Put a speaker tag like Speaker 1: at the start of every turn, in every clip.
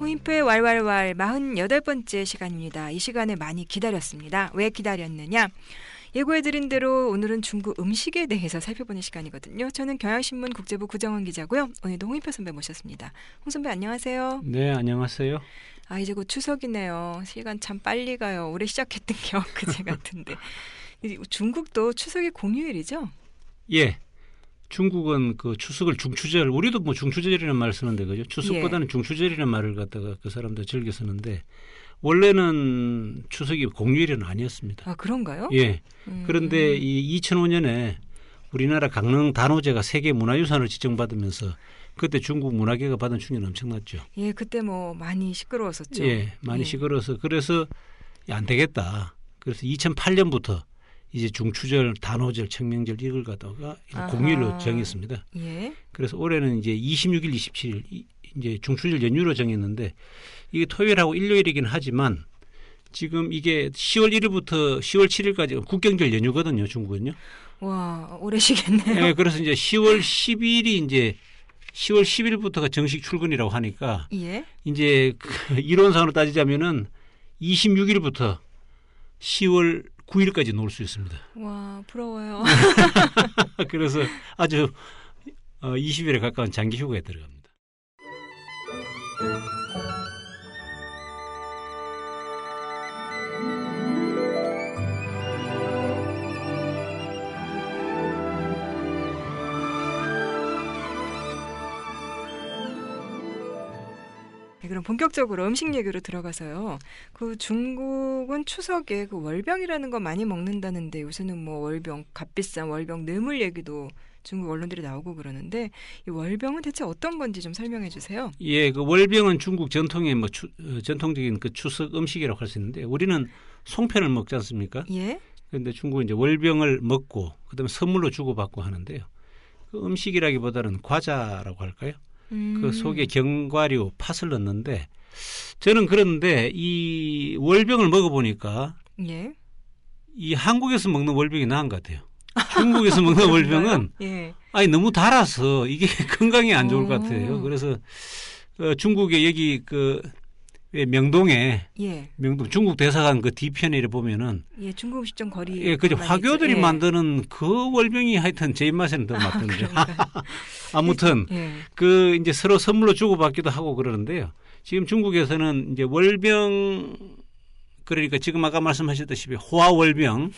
Speaker 1: 호인표의 왈왈왈 48번째 시간입니다. 이 시간을 많이 기다렸습니다. 왜 기다렸느냐? 예고해드린 대로 오늘은 중국 음식에 대해서 살펴보는 시간이거든요. 저는 경향신문 국제부 구정원 기자고요. 오늘도 홍인표 선배 모셨습니다. 홍 선배 안녕하세요.
Speaker 2: 네, 안녕하세요.
Speaker 1: 이제 곧 추석이네요. 시간 참 빨리 가요. 올해 시작했던 게 엊그제 같은데. 중국도 추석이 공휴일이죠?
Speaker 2: 예. 중국은 그 추석을 중추절, 우리도 뭐 중추절이라는 말을 쓰는데 그죠? 추석보다는 중추절이라는 말을 갖다가 그 사람들 즐겨 쓰는데 원래는 추석이 공휴일은 아니었습니다.
Speaker 1: 아, 그런가요?
Speaker 2: 예. 그런데 이 2005년에 우리나라 강릉 단오제가 세계 문화유산으로 지정받으면서 그때 중국 문화계가 받은 충격은 엄청났죠.
Speaker 1: 예, 그때 뭐 많이 시끄러웠었죠.
Speaker 2: 예, 많이 시끄러워서 그래서 안 되겠다. 그래서 2008년부터 이제 중추절, 단오절, 청명절 이걸 갖다가 공휴일로 정했습니다.
Speaker 1: 예.
Speaker 2: 그래서 올해는 이제 26일, 27일 이제 중추절 연휴로 정했는데 이게 토요일하고 일요일이긴 하지만 지금 이게 10월 1일부터 10월 7일까지 국경절 연휴거든요, 중국은요.
Speaker 1: 와, 오래 쉬겠네요.
Speaker 2: 예, 그래서 이제 10월 10일이 이제 10월 10일부터가 정식 출근이라고 하니까
Speaker 1: 예.
Speaker 2: 이제 그 이론상으로 따지자면은 26일부터 10월 9일까지 놀 수 있습니다.
Speaker 1: 와, 부러워요.
Speaker 2: 그래서 아주 20일에 가까운 장기 휴가에 들어갑니다.
Speaker 1: 네, 그럼 본격적으로 음식 얘기로 들어가서요. 그 중국은 추석에 그 월병이라는 거 많이 먹는다는데 요새는 뭐 월병, 값비싼 월병 뇌물 얘기도 중국 언론들이 나오고 그러는데 이 월병은 대체 어떤 건지 좀 설명해 주세요.
Speaker 2: 예, 그 월병은 중국 전통의 뭐 전통적인 그 추석 음식이라고 할 수 있는데 우리는 송편을 먹지 않습니까?
Speaker 1: 예.
Speaker 2: 그런데 중국은 이제 월병을 먹고 그다음에 선물로 주고받고 하는데요. 그 음식이라기보다는 과자라고 할까요? 그 속에 견과류, 팥을 넣는데 저는 그런데 이 월병을 먹어보니까
Speaker 1: 예.
Speaker 2: 이 한국에서 먹는 월병이 나은 것 같아요. 중국에서 먹는 월병은
Speaker 1: 예.
Speaker 2: 너무 달아서 이게 건강에 안 좋을 것 같아요. 그래서 중국의 여기 그 명동에 명동 중국 대사관 그 뒤편에 보면은
Speaker 1: 중국 음식점 거리
Speaker 2: 그죠 화교들이 만드는 그 월병이 하여튼 제 입맛에는 더 맞던데. 아무튼 그 이제 서로 선물로 주고받기도 하고 그러는데요. 지금 중국에서는 이제 월병 그러니까 지금 아까 말씀하셨다시피 호화월병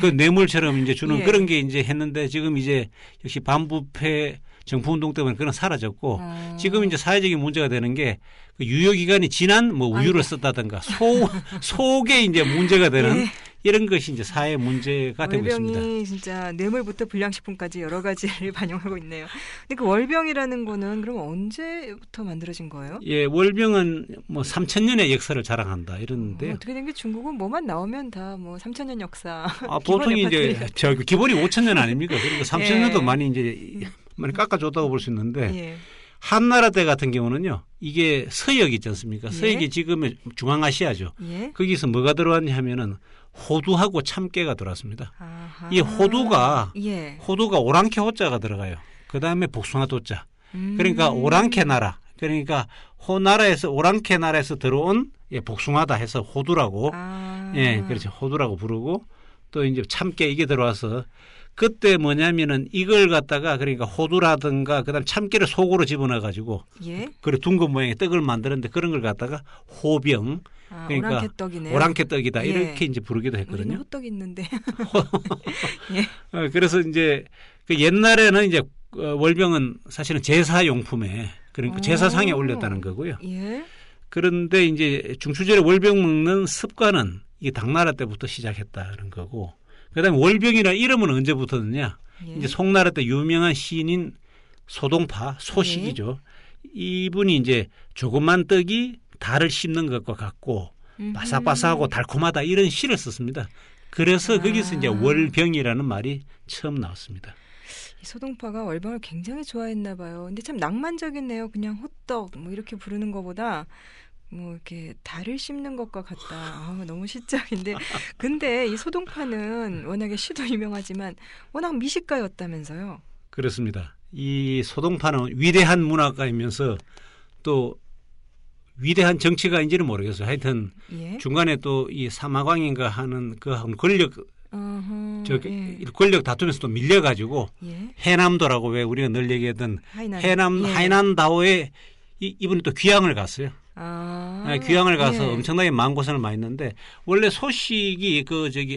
Speaker 2: 그 뇌물처럼 이제 주는 그런 게 이제 했는데 지금 이제 역시 반부패 정부운동 때문에 그건 사라졌고 지금 이제 사회적인 문제가 되는 게 그 유효기간이 지난 뭐 우유를 썼다든가 속에 이제 문제가 되는 이런 것이 이제 사회 문제가 되고 있습니다.
Speaker 1: 월병이 진짜 뇌물부터 불량식품까지 여러 가지를 반영하고 있네요. 근데 그 월병이라는 거는 그럼 언제부터 만들어진 거예요?
Speaker 2: 예, 월병은 뭐 3,000년의 역사를 자랑한다 이러는데
Speaker 1: 어떻게 된 게 중국은 뭐만 나오면 다 뭐 3,000년 역사.
Speaker 2: 보통 이제 기본이 5,000년 아닙니까? 그러니까 3,000년도 많이 이제 많이 깎아줬다고 볼 수 있는데 한나라 때 같은 경우는요. 이게 서역 있지 않습니까? 서역이 지금의 중앙아시아죠. 거기서 뭐가 들어왔냐 하면은 호두하고 참깨가 들어왔습니다. 이 호두가 오랑캐 호자가 들어가요. 그다음에 복숭아 도자. 그러니까 오랑캐 나라. 그러니까 호나라에서 오랑캐 나라에서 들어온 복숭아다 해서 호두라고 그렇죠. 호두라고 부르고 또 이제 참깨 이게 들어와서 그때 뭐냐면은 이걸 갖다가 그러니까 호두라든가 그다음 참깨를 속으로 집어넣어 가지고 그리고 둥근 모양의 떡을 만드는데 그런 걸 갖다가 호병 그러니까
Speaker 1: 오랑캐떡이네요.
Speaker 2: 오랑캐떡이다 이렇게 이제 부르기도 했거든요.
Speaker 1: 우리는 호떡 있는데.
Speaker 2: 그래서 이제 그 옛날에는 이제 월병은 사실은 제사용품에 그러니까 제사상에 올렸다는 거고요. 그런데 이제 중추절에 월병 먹는 습관은 이 당나라 때부터 시작했다는 거고. 그다음에 월병이라는 이름은 언제부터느냐? 이제 송나라 때 유명한 시인인 소동파 소식이죠. 이분이 이제 조그만 떡이 달을 씹는 것과 같고 바삭바삭하고 달콤하다 이런 시를 썼습니다. 그래서 거기서 이제 월병이라는 말이 처음 나왔습니다.
Speaker 1: 이 소동파가 월병을 굉장히 좋아했나 봐요. 근데 참 낭만적이네요. 그냥 호떡 뭐 이렇게 부르는 것보다 뭐 이렇게 달을 씹는 것과 같다. 너무 시적인데. 근데 이 소동파는 워낙에 시도 유명하지만 워낙 미식가였다면서요.
Speaker 2: 그렇습니다. 이 소동파는 위대한 문학가이면서 또 위대한 정치가인지는 모르겠어요. 하여튼
Speaker 1: 예.
Speaker 2: 중간에 또 이 사마광인가 하는 그 권력 권력 다툼에서 또 밀려가지고
Speaker 1: 예.
Speaker 2: 해남도라고 왜 우리가 늘 얘기하던
Speaker 1: 하이난. 예.
Speaker 2: 하이난다오에 이분이 또 귀향을 갔어요. 귀향을 가서
Speaker 1: 예.
Speaker 2: 엄청나게 마음고생을 많이 했는데 원래 소식이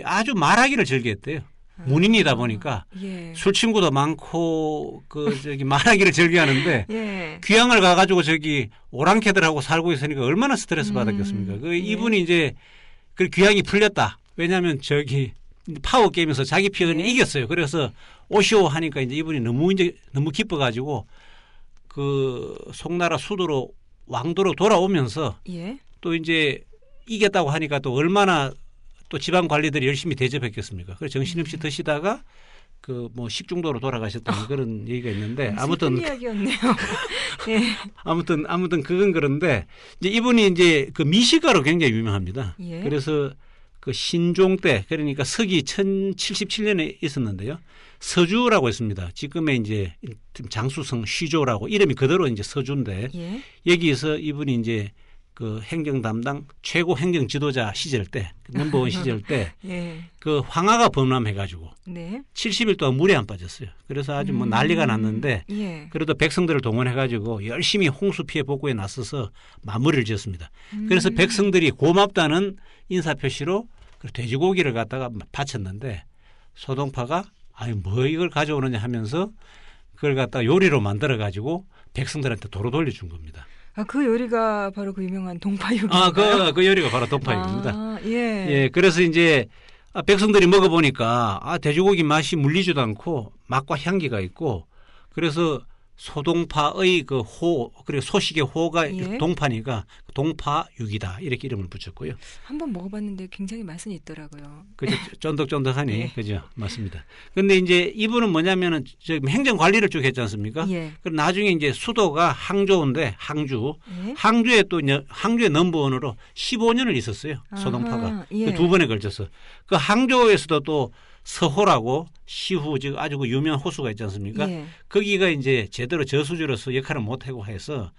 Speaker 2: 아주 말하기를 즐겨했대요. 문인이다 보니까
Speaker 1: 예.
Speaker 2: 술 친구도 많고 말하기를 즐겨하는데
Speaker 1: 예.
Speaker 2: 귀향을 가가지고 오랑캐들하고 살고 있으니까 얼마나 스트레스 받았겠습니까?
Speaker 1: 예.
Speaker 2: 이분이 이제 그 귀향이 풀렸다. 왜냐하면 파워 게임에서 자기 편이
Speaker 1: 예.
Speaker 2: 이겼어요. 그래서 오시오 하니까 이제 이분이 너무 기뻐가지고 그 송나라 수도로 왕도로 돌아오면서
Speaker 1: 예.
Speaker 2: 또 이제 이겼다고 하니까 또 얼마나 또 지방 관리들이 열심히 대접했겠습니까? 그래서 정신없이 드시다가 식중독으로 돌아가셨다는 그런 얘기가 있는데 아무튼
Speaker 1: 이야기였네요. 예.
Speaker 2: 아무튼 그건 그런데 이제 이분이 이제 그 미식가로 굉장히 유명합니다.
Speaker 1: 예.
Speaker 2: 그래서 그 신종 때 그러니까 서기 1077년에 있었는데요. 서주라고 있습니다. 지금의 이제 장수성 쉬조라고 이름이 그대로 이제 서주인데
Speaker 1: 예.
Speaker 2: 여기서 이분이 이제 그 행정 담당 최고 행정 지도자 시절 때 넘버원 시절 때
Speaker 1: 예.
Speaker 2: 그 황하가 범람해가지고
Speaker 1: 네.
Speaker 2: 70일 동안 물에 안 빠졌어요. 그래서 아주 난리가 났는데
Speaker 1: 예.
Speaker 2: 그래도 백성들을 동원해가지고 열심히 홍수 피해 복구에 나서서 마무리를 지었습니다. 그래서 백성들이 고맙다는 인사표시로 돼지고기를 갖다가 바쳤는데 소동파가 이걸 가져오느냐 하면서 그걸 갖다가 요리로 만들어가지고 백성들한테 도로 돌려준 겁니다.
Speaker 1: 그 요리가 바로 그 유명한 동파육인가요?
Speaker 2: 그 요리가 바로 동파육입니다.
Speaker 1: 예.
Speaker 2: 예, 그래서 이제 백성들이 먹어보니까 돼지고기 맛이 물리지도 않고 맛과 향기가 있고 그래서 소동파의 그리고 소식의 호가
Speaker 1: 예.
Speaker 2: 동파니까 동파육이다 이렇게 이름을 붙였고요.
Speaker 1: 한번 먹어봤는데 굉장히 맛은 있더라고요.
Speaker 2: 그죠, 쫀득쫀득하니
Speaker 1: 예.
Speaker 2: 그죠, 맞습니다. 그런데 이제 이분은 뭐냐면은 행정 관리를 쭉 했지 않습니까?
Speaker 1: 예.
Speaker 2: 그럼 나중에 이제 수도가 항저우인데
Speaker 1: 예.
Speaker 2: 항주의 넘버원으로 15년을 있었어요. 소동파가
Speaker 1: 예.
Speaker 2: 두 번에 걸쳐서 그 항저우에서도 또 서호라고 시후 아주 그 유명한 호수가 있지 않습니까?
Speaker 1: 예.
Speaker 2: 거기가 이제 제대로 저수지로서 역할을 못하고 해서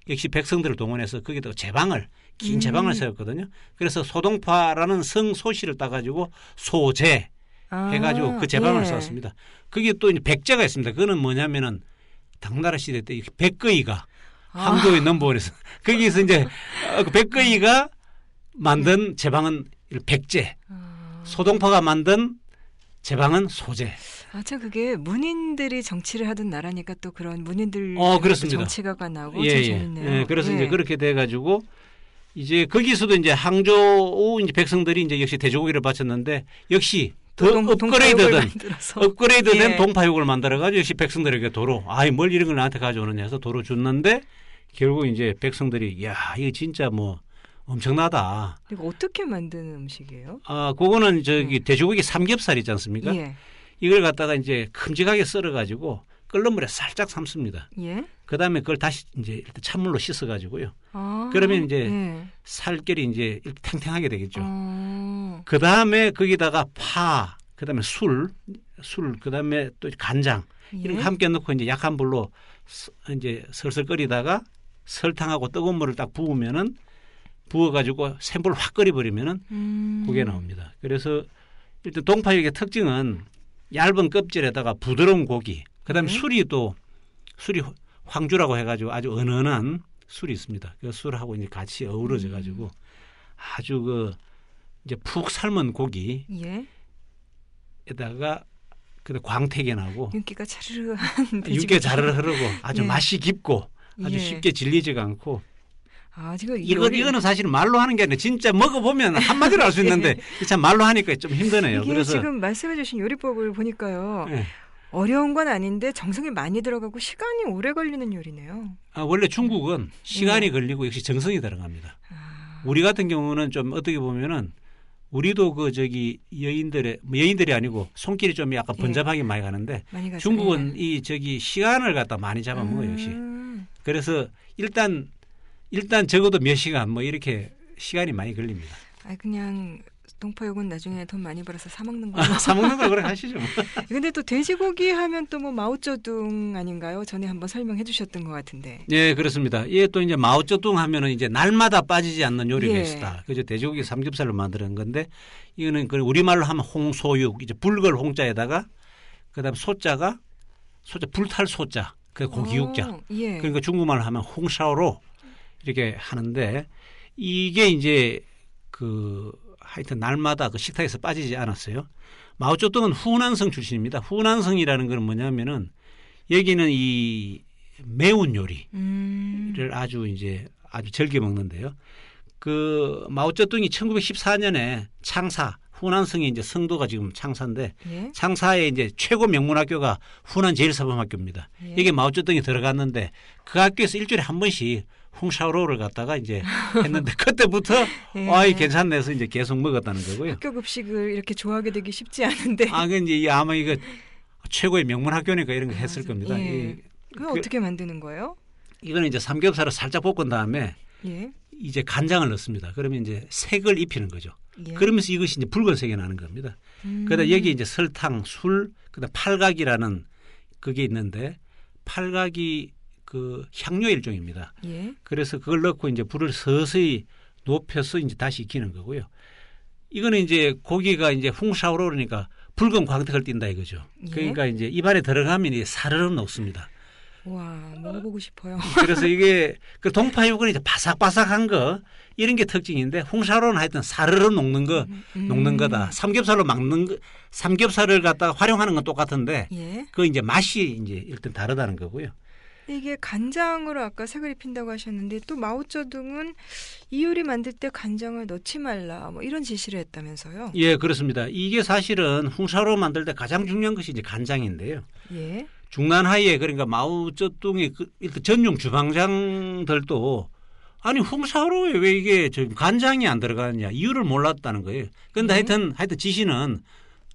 Speaker 2: 역시 백성들을 동원해서 거기다가 긴 제방을 세웠거든요. 그래서 소동파라는 성소시를 따가지고 소제 해가지고 그 제방을
Speaker 1: 예.
Speaker 2: 세웠습니다. 거기에 또 이제 백제가 있습니다. 그거는 뭐냐면은 당나라 시대 때 백거이가 항저우의 넘버원에서 거기서 이제 백거이가 만든 제방은 백제, 소동파가 만든 제방은 소제.
Speaker 1: 참 그게 문인들이 정치를 하던 나라니까 또 그런 문인들
Speaker 2: 그렇습니다.
Speaker 1: 정치가가 나고
Speaker 2: 예,
Speaker 1: 참
Speaker 2: 예.
Speaker 1: 재밌네요.
Speaker 2: 예, 그래서
Speaker 1: 예.
Speaker 2: 이제 그렇게 돼가지고 이제 거기서도 이제 항저우 이제 백성들이 이제 역시 돼지고기를 바쳤는데 역시 더 업그레이드된
Speaker 1: 예.
Speaker 2: 동파육을 만들어가지고 역시 백성들에게 도로 뭘 이런 걸 나한테 가져오느냐 해서 도로 줬는데 결국 이제 백성들이 이거 진짜 엄청나다.
Speaker 1: 이거 어떻게 만드는 음식이에요?
Speaker 2: 그거는 돼지고기 삼겹살 있지 않습니까?
Speaker 1: 예.
Speaker 2: 이걸 갖다가 이제 큼직하게 썰어가지고 끓는 물에 살짝 삶습니다.
Speaker 1: 예.
Speaker 2: 그 다음에 그걸 다시 이제 일단 찬물로 씻어가지고요. 그러면 이제
Speaker 1: 예.
Speaker 2: 살결이 이제 탱탱하게 되겠죠. 그 다음에 거기다가 파, 그 다음에 술, 그 다음에 또 간장 이런 거 함께 넣고 이제 약한 불로 이제 설설 끓이다가 설탕하고 뜨거운 물을 딱 부어가지고 센불 확 끓여버리면은 그게 나옵니다. 그래서 일단 동파육의 특징은 얇은 껍질에다가 부드러운 고기, 그 다음에 술이 황주라고 해가지고 아주 은은한 술이 있습니다. 그 술하고 이제 같이 어우러져가지고 아주 이제 푹 삶은 고기에다가 광택이 나고
Speaker 1: 윤기가 자르르한
Speaker 2: 윤기가 자르르 흐르고 아주
Speaker 1: 예.
Speaker 2: 맛이 깊고 아주 쉽게 질리지가 않고
Speaker 1: 지금
Speaker 2: 이거는 사실 말로 하는 게 아니라 진짜 먹어보면 한마디로 알 수 있는데 참 말로 하니까 좀 힘드네요.
Speaker 1: 이게
Speaker 2: 그래서
Speaker 1: 지금 말씀해주신 요리법을 보니까요.
Speaker 2: 네.
Speaker 1: 어려운 건 아닌데 정성이 많이 들어가고 시간이 오래 걸리는 요리네요.
Speaker 2: 원래 중국은 시간이 걸리고 역시 정성이 들어갑니다. 우리 같은 경우는 좀 어떻게 보면은 우리도 여인들이 아니고 손길이 좀 약간 번잡하게 많이 가는데
Speaker 1: 많이 가죠.
Speaker 2: 중국은 시간을 갖다 많이 잡아먹어요, 역시. 그래서 일단 적어도 몇 시간 이렇게 시간이 많이 걸립니다.
Speaker 1: 그냥 동파육은 나중에 돈 많이 벌어서 사 먹는 걸로.
Speaker 2: 사 먹는 걸 그래 하시죠. 뭐.
Speaker 1: 근데 또 돼지고기 하면 또 뭐 마오쩌둥 아닌가요? 전에 한번 설명해 주셨던 것 같은데.
Speaker 2: 예, 그렇습니다. 예, 또 이제 마오쩌둥 하면은 이제 날마다 빠지지 않는 요리가
Speaker 1: 예.
Speaker 2: 있다. 그죠? 돼지고기 삼겹살로 만드는 건데 이거는 그 우리말로 하면 홍소육, 이제 불걸 홍자에다가 그다음에 소자 불탈 소자, 그 고기육자.
Speaker 1: 예.
Speaker 2: 그러니까 중국말로 하면 홍샤오로 이렇게 하는데 이게 이제 그 하여튼 날마다 그 식탁에서 빠지지 않았어요. 마오쩌둥은 후난성 출신입니다. 후난성이라는 건 뭐냐면은 여기는 이 매운 요리를 아주 즐겨 먹는데요. 그 마오쩌둥이 1914년에 창사 후난성이 이제 성도가 지금 창사인데
Speaker 1: 예?
Speaker 2: 창사의 이제 최고 명문학교가 후난 제일사범학교입니다.
Speaker 1: 예?
Speaker 2: 이게 마오쩌둥이 들어갔는데 그 학교에서 일주일에 한 번씩 홍샤오로를 갖다가 이제 했는데 그때부터
Speaker 1: 예.
Speaker 2: 아이 괜찮네 해서 이제 계속 먹었다는 거고요.
Speaker 1: 학교 급식을 이렇게 좋아하게 되기 쉽지 않은데.
Speaker 2: 아, 그 이제 아마 이거 최고의 명문학교니까 이런 거 했을 겁니다.
Speaker 1: 예. 그거 어떻게 만드는 거예요?
Speaker 2: 이거는 이제 삼겹살을 살짝 볶은 다음에
Speaker 1: 예.
Speaker 2: 이제 간장을 넣습니다. 그러면 이제 색을 입히는 거죠.
Speaker 1: 예.
Speaker 2: 그러면서 이것이 이제 붉은색이 나는 겁니다. 그다음 여기 이제 설탕, 술, 그다음 팔각이라는 그게 있는데 팔각이 그 향료 일종입니다.
Speaker 1: 예.
Speaker 2: 그래서 그걸 넣고 이제 불을 서서히 높여서 이제 다시 익히는 거고요. 이거는 이제 고기가 이제 홍샤오로 그러니까 붉은 광택을 띈다 이거죠.
Speaker 1: 예.
Speaker 2: 그러니까 이제 입안에 들어가면 이제 사르르 녹습니다.
Speaker 1: 와, 먹어보고 싶어요.
Speaker 2: 그래서 이게 그 동파육은 이제 바삭바삭한 거 이런 게 특징인데 홍샤오로는 하여튼 사르르 녹는 거다. 삼겹살로 막는 거, 삼겹살을 갖다가 활용하는 건 똑같은데
Speaker 1: 예.
Speaker 2: 그 이제 맛이 이제 일단 다르다는 거고요.
Speaker 1: 이게 간장으로 아까 색을 입힌다고 하셨는데 또 마오쩌둥은 이 요리 만들 때 간장을 넣지 말라 뭐 이런 지시를 했다면서요?
Speaker 2: 예, 그렇습니다. 이게 사실은 홍샤오로 만들 때 가장 중요한 것이 이제 간장인데요.
Speaker 1: 예.
Speaker 2: 중난하이에 그러니까 마오쩌둥의 일단 전용 주방장들도 아니 홍샤오로에 왜 이게 간장이 안 들어가느냐 이유를 몰랐다는 거예요. 그런데 하여튼 지시는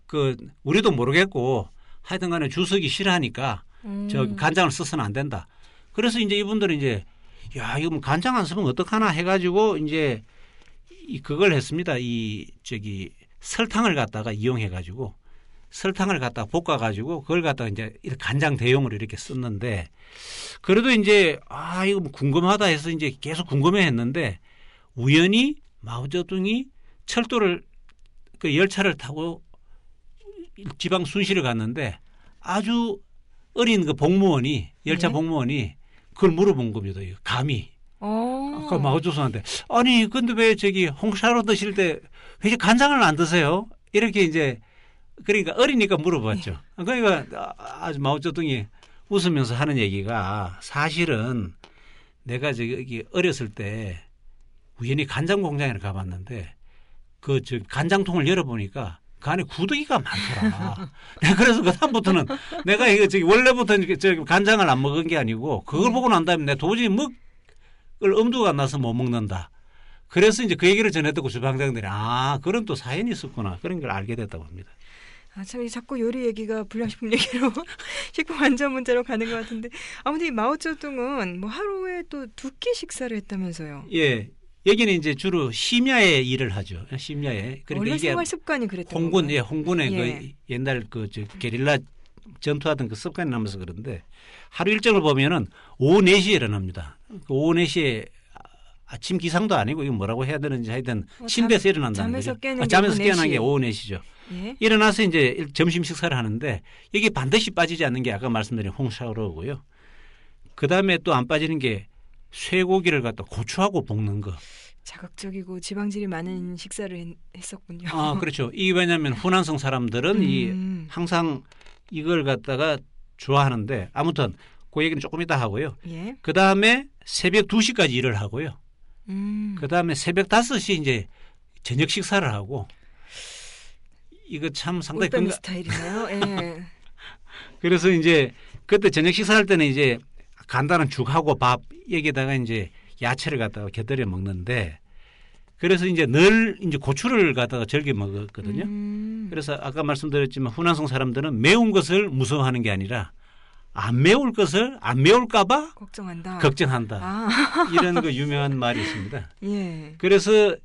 Speaker 2: 그 우리도 모르겠고 하여튼간에 주석이 싫어하니까 저 간장을 써서는 안 된다. 그래서 이제 이분들은 이제 야 이거 뭐 간장 안 쓰면 어떡하나 해가지고 이제 그걸 했습니다. 설탕을 갖다가 이용해가지고 설탕을 갖다가 볶아가지고 그걸 갖다가 이제 간장 대용으로 이렇게 썼는데 그래도 이제 이거 뭐 궁금하다 해서 이제 계속 궁금해했는데 우연히 마오쩌둥이 철도를 그 열차를 타고 지방 순시를 갔는데 아주 어린 그 봉무원이 열차 봉무원이 그걸 물어본 겁니다. 이거 감히. 그 마오쩌둥한테 아니 근데 왜 홍샤오로 드실 때 왜 간장을 안 드세요? 이렇게 이제 그러니까 어리니까 물어봤죠. 그러니까 아주 마오쩌둥이 웃으면서 하는 얘기가 사실은 내가 저기 어렸을 때 우연히 간장 공장에 가봤는데 그 간장통을 열어보니까 그 안에 구더기가 많더라. 그래서 그다음부터는 내가 이거 원래부터 간장을 안 먹은 게 아니고 그걸 보고 난 다음에 내가 도저히 먹을 엄두가 안 나서 못 먹는다. 그래서 이제 그 얘기를 전해 듣고 주방장들이 그런 또 사연이 있었구나. 그런 걸 알게 됐다고 합니다.
Speaker 1: 참 자꾸 요리 얘기가 불량식품 얘기로 식품 안전 문제로 가는 것 같은데 아무튼 이 마오쩌둥은 뭐 하루에 또 2끼 식사를 했다면서요.
Speaker 2: 예. 여기는 이제 주로 심야에 일을 하죠. 심야에.
Speaker 1: 그러니까 원래 생활 습관이 그랬던
Speaker 2: 홍군의 그 옛날 게릴라 전투하던 그 습관이 나면서 그런데 하루 일정을 보면은 오후 4시에 일어납니다. 오후 4시에 아침 기상도 아니고 이거 뭐라고 해야 되는지 하여튼 침대에서 일어난다는
Speaker 1: 잠에서
Speaker 2: 거죠.
Speaker 1: 깨는
Speaker 2: 잠에서 깨어난 게 오후 4시죠.
Speaker 1: 예?
Speaker 2: 일어나서 이제 점심 식사를 하는데 이게 반드시 빠지지 않는 게 아까 말씀드린 홍샤오로고요. 그다음에 또 안 빠지는 게 쇠고기를 갖다 고추하고 볶는 거.
Speaker 1: 자극적이고 지방질이 많은 식사를 했었군요.
Speaker 2: 그렇죠. 이게 왜냐하면 후난성 사람들은 항상 이걸 갖다가 좋아하는데 아무튼 그 얘기는 조금 이따 하고요.
Speaker 1: 예?
Speaker 2: 그다음에 새벽 2시까지 일을 하고요. 그다음에 새벽 5시 이제 저녁 식사를 하고 이거 참 상당히
Speaker 1: 올빼미 스타일이네요. 예.
Speaker 2: 그래서 이제 그때 저녁 식사할 때는 이제 간단한 죽하고 밥 여기다가 이제 야채를 갖다가 곁들여 먹는데 그래서 이제 늘 이제 고추를 갖다가 즐겨 먹었거든요. 그래서 아까 말씀드렸지만 후난성 사람들은 매운 것을 무서워하는 게 아니라 안 매울까봐 걱정한다. 이런 그 유명한 말이 있습니다.
Speaker 1: 예.
Speaker 2: 그래서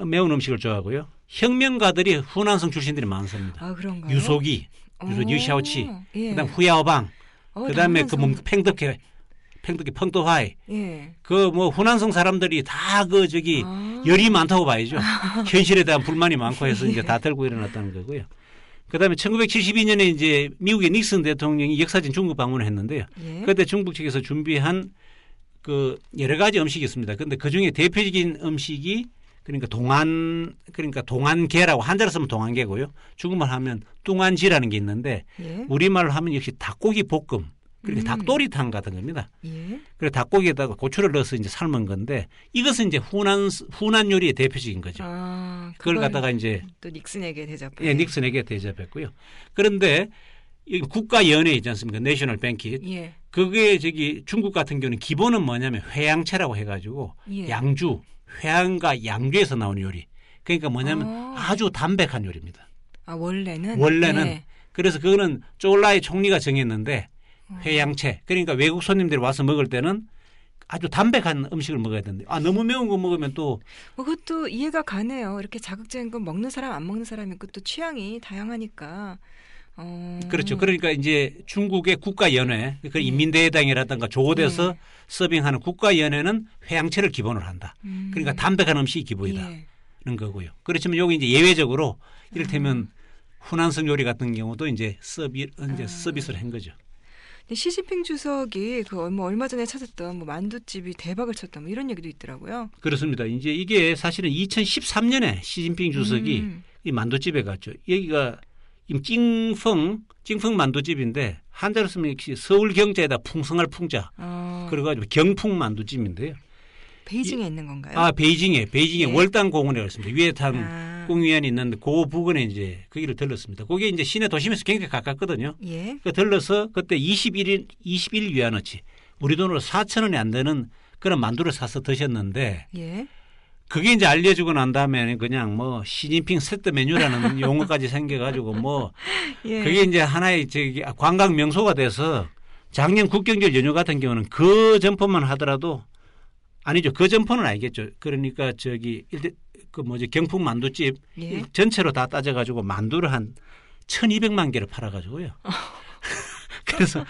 Speaker 2: 매운 음식을 좋아하고요. 혁명가들이 후난성 출신들이 많습니다.
Speaker 1: 아, 그런가요?
Speaker 2: 유소기, 유샤오치,
Speaker 1: 예.
Speaker 2: 그다음 후야오방, 그다음에 그 뭐 팽덕회 펑도화이,
Speaker 1: 예.
Speaker 2: 그 뭐 후난성 사람들이 다 그 저기 열이 많다고 봐야죠. 현실에 대한 불만이 많고 해서 이제 다 들고 일어났다는 거고요. 그다음에 1972년에 이제 미국의 닉슨 대통령이 역사진 중국 방문을 했는데요.
Speaker 1: 예.
Speaker 2: 그때 중국 측에서 준비한 그 여러 가지 음식이 있습니다. 그런데 그 중에 대표적인 음식이 그러니까 동안게라고 한자로 쓰면 동안게고요. 중국말 하면 뚱안지라는 게 있는데
Speaker 1: 예.
Speaker 2: 우리말로 하면 역시 닭고기 볶음. 그러니까 닭도리탕 같은 겁니다.
Speaker 1: 예.
Speaker 2: 그래서 닭고기에다가 고추를 넣어서 이제 삶은 건데 이것은 이제 후난 요리의 대표적인 거죠.
Speaker 1: 아,
Speaker 2: 그걸 갖다가 이제
Speaker 1: 또 닉슨에게 대접.
Speaker 2: 예, 닉슨에게 대접했고요. 그런데 이 국가연회 있지 않습니까? 내셔널 뱅킷.
Speaker 1: 예.
Speaker 2: 그게 저기 중국 같은 경우는 기본은 뭐냐면 회양채라고 해가지고
Speaker 1: 예.
Speaker 2: 양주, 회양과 양주에서 나오는 요리. 그러니까 뭐냐면 아주 담백한 요리입니다.
Speaker 1: 아, 원래는.
Speaker 2: 예. 그래서 그거는 쫄라의 총리가 정했는데 회양채. 그러니까 외국 손님들이 와서 먹을 때는 아주 담백한 음식을 먹어야 되는데 너무 매운 거 먹으면 또
Speaker 1: 그것도 이해가 가네요. 이렇게 자극적인 거 먹는 사람 안 먹는 사람이 있고 또 취향이 다양하니까.
Speaker 2: 그렇죠. 그러니까 이제 중국의 국가연회, 그 인민대회당이라든가 조고돼서 서빙하는 국가연회는 회양채를 기본으로 한다. 그러니까 담백한 음식이 기본이다는 거고요. 그렇지만 여기 이제 예외적으로 이를테면 후난성 요리 같은 경우도 이제 서비스를 한 거죠.
Speaker 1: 시진핑 주석이 그 얼마 전에 찾았던 뭐 만두집이 대박을 쳤다 뭐 이런 얘기도 있더라고요.
Speaker 2: 그렇습니다. 이제 이게 사실은 2013년에 시진핑 주석이 이 만두집에 갔죠. 여기가 찡펑 만두집인데 한자로 쓰면 역시 서울 경자에다 풍성할 풍자. 그래가지고 경풍 만두집인데요.
Speaker 1: 베이징에 있는 건가요?
Speaker 2: 베이징에 월당 공원에 있습니다. 위에탄 공위원이 있는데 그 부근에 이제 거기를 들렀습니다. 그게 이제 시내 도심에서 굉장히 가깝거든요.
Speaker 1: 예.
Speaker 2: 그 들러서 그때 21위안어치 우리 돈으로 4,000원이 안 되는 그런 만두를 사서 드셨는데
Speaker 1: 예.
Speaker 2: 그게 이제 알려주고 난 다음에 그냥 뭐 시진핑 세트 메뉴라는 용어까지 생겨가지고 뭐 그게 이제 하나의 저기 관광 명소가 돼서 작년 국경절 연휴 같은 경우는 그 점포만 하더라도 아니죠. 그 점포는 알겠죠. 그러니까 저기 경풍 만두집 전체로 다 따져가지고 만두를 한 1,200만 개를 팔아가지고요. 그래서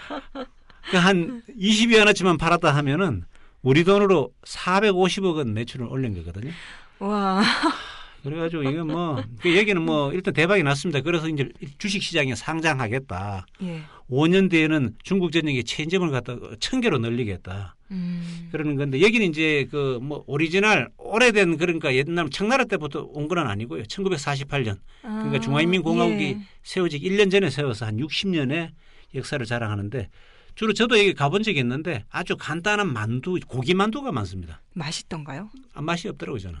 Speaker 2: 한 20위안어치만 팔았다 하면은 우리 돈으로 450억 원 매출을 올린 거거든요.
Speaker 1: 와.
Speaker 2: 그래가지고 이게 여기는 일단 대박이 났습니다. 그래서 이제 주식시장에 상장하겠다.
Speaker 1: 예.
Speaker 2: 5년 뒤에는 중국 전역에 체인점을 갖다가 1,000개로 늘리겠다. 그러는 건데 여기는 이제 오리지널 오래된 그러니까 옛날 청나라 때부터 온 건 아니고요. 1948년. 그러니까 중화인민공화국이 세워지기 1년 전에 세워서 한 60년의 역사를 자랑하는데 주로 저도 여기 가본 적이 있는데 아주 간단한 만두, 고기 만두가 많습니다.
Speaker 1: 맛있던가요?
Speaker 2: 맛이 없더라고요, 저는.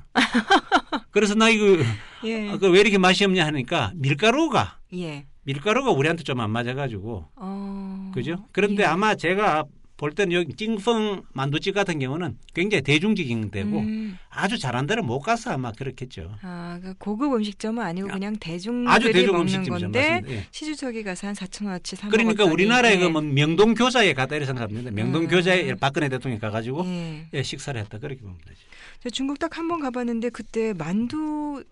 Speaker 2: 그래서 나 이거 왜 이렇게 맛이 없냐 하니까 밀가루가 우리한테 좀 안 맞아가지고. 그죠? 그런데 아마 제가 볼 때는 여기 찡펑 만두집 같은 경우는 굉장히 대중적인 데고 아주 잘한 데는 못 가서 아마 그렇겠죠.
Speaker 1: 그러니까 고급 음식점은 아니고 그냥 대중들이
Speaker 2: 아주 대중
Speaker 1: 먹는
Speaker 2: 음식점이죠.
Speaker 1: 건데 시주석이 가서 한 4,000원어치 사
Speaker 2: 그러니까 우리나라에 명동 교자에 갔다 이렇게 생각합니다. 명동 교자에 박근혜 대통령이 가가지고 식사를 했다 그렇게 보면 되죠.
Speaker 1: 중국 딱 한 번 가봤는데 그때 만두를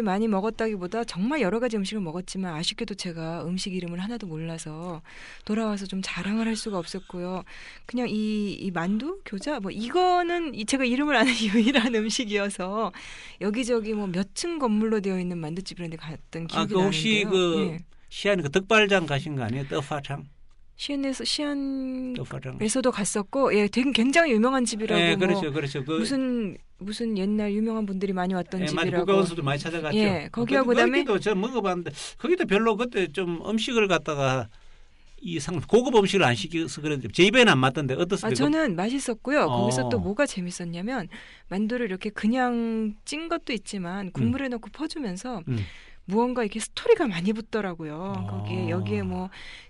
Speaker 1: 많이 먹었다기보다 정말 여러 가지 음식을 먹었지만 아쉽게도 제가 음식 이름을 하나도 몰라서 돌아와서 좀 자랑을 할 수가 없었고요. 그냥 이 만두 교자 이거는 제가 이름을 아는 유일한 음식이어서 여기저기 몇 층 건물로 되어 있는 만두집 이런 데 갔던 기억이 나는데요.
Speaker 2: 혹시 시안 덕발장 가신 거 아니에요? 떡파창?
Speaker 1: 시안에서도 갔었고, 되게 굉장히 유명한 집이라고.
Speaker 2: 그렇죠.
Speaker 1: 무슨 옛날 유명한 분들이 많이 왔던 집이라고.
Speaker 2: 국가원수도 많이 찾아갔죠.
Speaker 1: 거기하고 그다음에
Speaker 2: 거기도 저 먹어봤는데 거기도 별로 그때 좀 음식을 갖다가 고급 음식을 안 시켜서 그런지 제 입에는 안 맞던데 어떻습니까?
Speaker 1: 저는 맛있었고요. 거기서 또 뭐가 재밌었냐면 만두를 이렇게 그냥 찐 것도 있지만 국물에 넣고 퍼주면서. 무언가 이렇게 스토리가 많이 붙더라고요. 여기에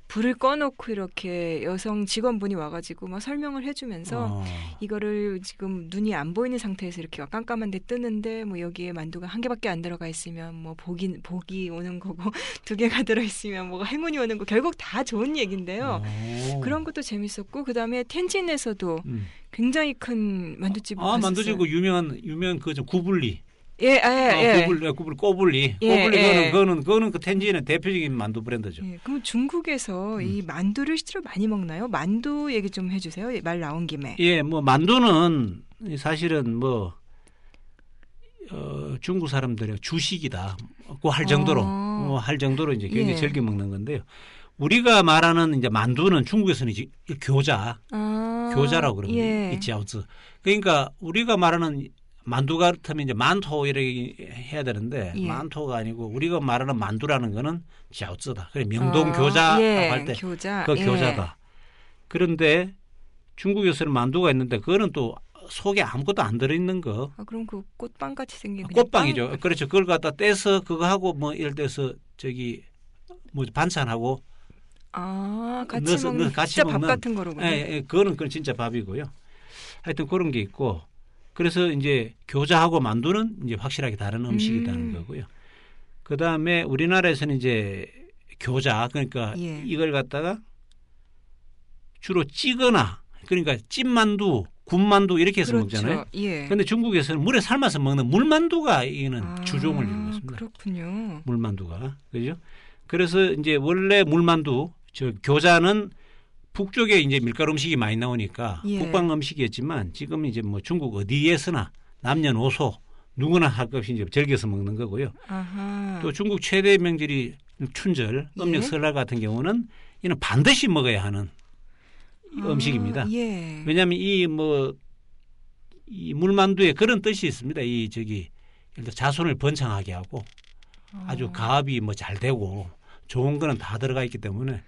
Speaker 1: 불을 꺼놓고 이렇게 여성 직원분이 와가지고 설명을 해주면서 이거를 지금 눈이 안 보이는 상태에서 이렇게 깜깜한데 뜨는데 여기에 만두가 한 개밖에 안 들어가 있으면 복이 오는 거고 2개가 들어있으면 행운이 오는 거 결국 다 좋은 얘기인데요. 그런 것도 재밌었고 그다음에 텐진에서도 굉장히 큰 만두집이 있었어요.
Speaker 2: 만두집 유명한 구불리. 꼬불리. 그거는 그 텐지인의 대표적인 만두 브랜드죠.
Speaker 1: 예, 그럼 중국에서 이 만두를 실제로 많이 먹나요? 만두 얘기 좀 해주세요. 말 나온 김에.
Speaker 2: 예, 뭐 만두는 사실은 뭐 중국 사람들의 주식이다. 할 정도로 이제 굉장히 즐겨 먹는 건데요. 우리가 말하는 이제 만두는 중국에서는 이제 교자라고 그러거든요. 이 지아오즈. 그러니까 우리가 말하는 만두 같으면 이제 만토 이렇게 해야 되는데 만토가 아니고 우리가 말하는 만두라는 거는 지아오즈다. 그래 명동 교자라고 할 때 그 교자다. 그런데 중국에서는 만두가 있는데 그거는 또 속에 아무것도 안 들어있는 거.
Speaker 1: 그럼 그 꽃빵 같이 생긴
Speaker 2: 꽃빵이죠. 빵? 그렇죠. 그걸 갖다 떼서 그거 하고 뭐 예를 들어서 저기 뭐 반찬하고
Speaker 1: 같이 먹는 진짜 밥 같은 거로군요.
Speaker 2: 예, 그거는 진짜 밥이고요. 하여튼 그런 게 있고 그래서 이제 교자하고 만두는 이제 확실하게 다른 음식이라는 거고요. 그 다음에 우리나라에서는 이제 교자 그러니까 이걸 갖다가 주로 찌거나 그러니까 찐만두, 군만두 이렇게 해서 먹잖아요. 그런데 중국에서는 물에 삶아서 먹는 물만두가 이는 주종을 이루고 있습니다.
Speaker 1: 그렇군요.
Speaker 2: 물만두가 그죠? 그래서 이제 원래 물만두 교자는 북쪽에 이제 밀가루 음식이 많이 나오니까 북방 음식이었지만 지금 이제 뭐 중국 어디에서나 남녀노소 누구나 할 것 없이 이제 즐겨서 먹는 거고요. 또 중국 최대 명절이 춘절, 음력 설날 같은 경우는 이는 반드시 먹어야 하는 음식입니다. 왜냐하면 이 물만두에 그런 뜻이 있습니다. 이 저기 자손을 번창하게 하고 아주 가업이 뭐 잘 되고 좋은 거는 다 들어가 있기 때문에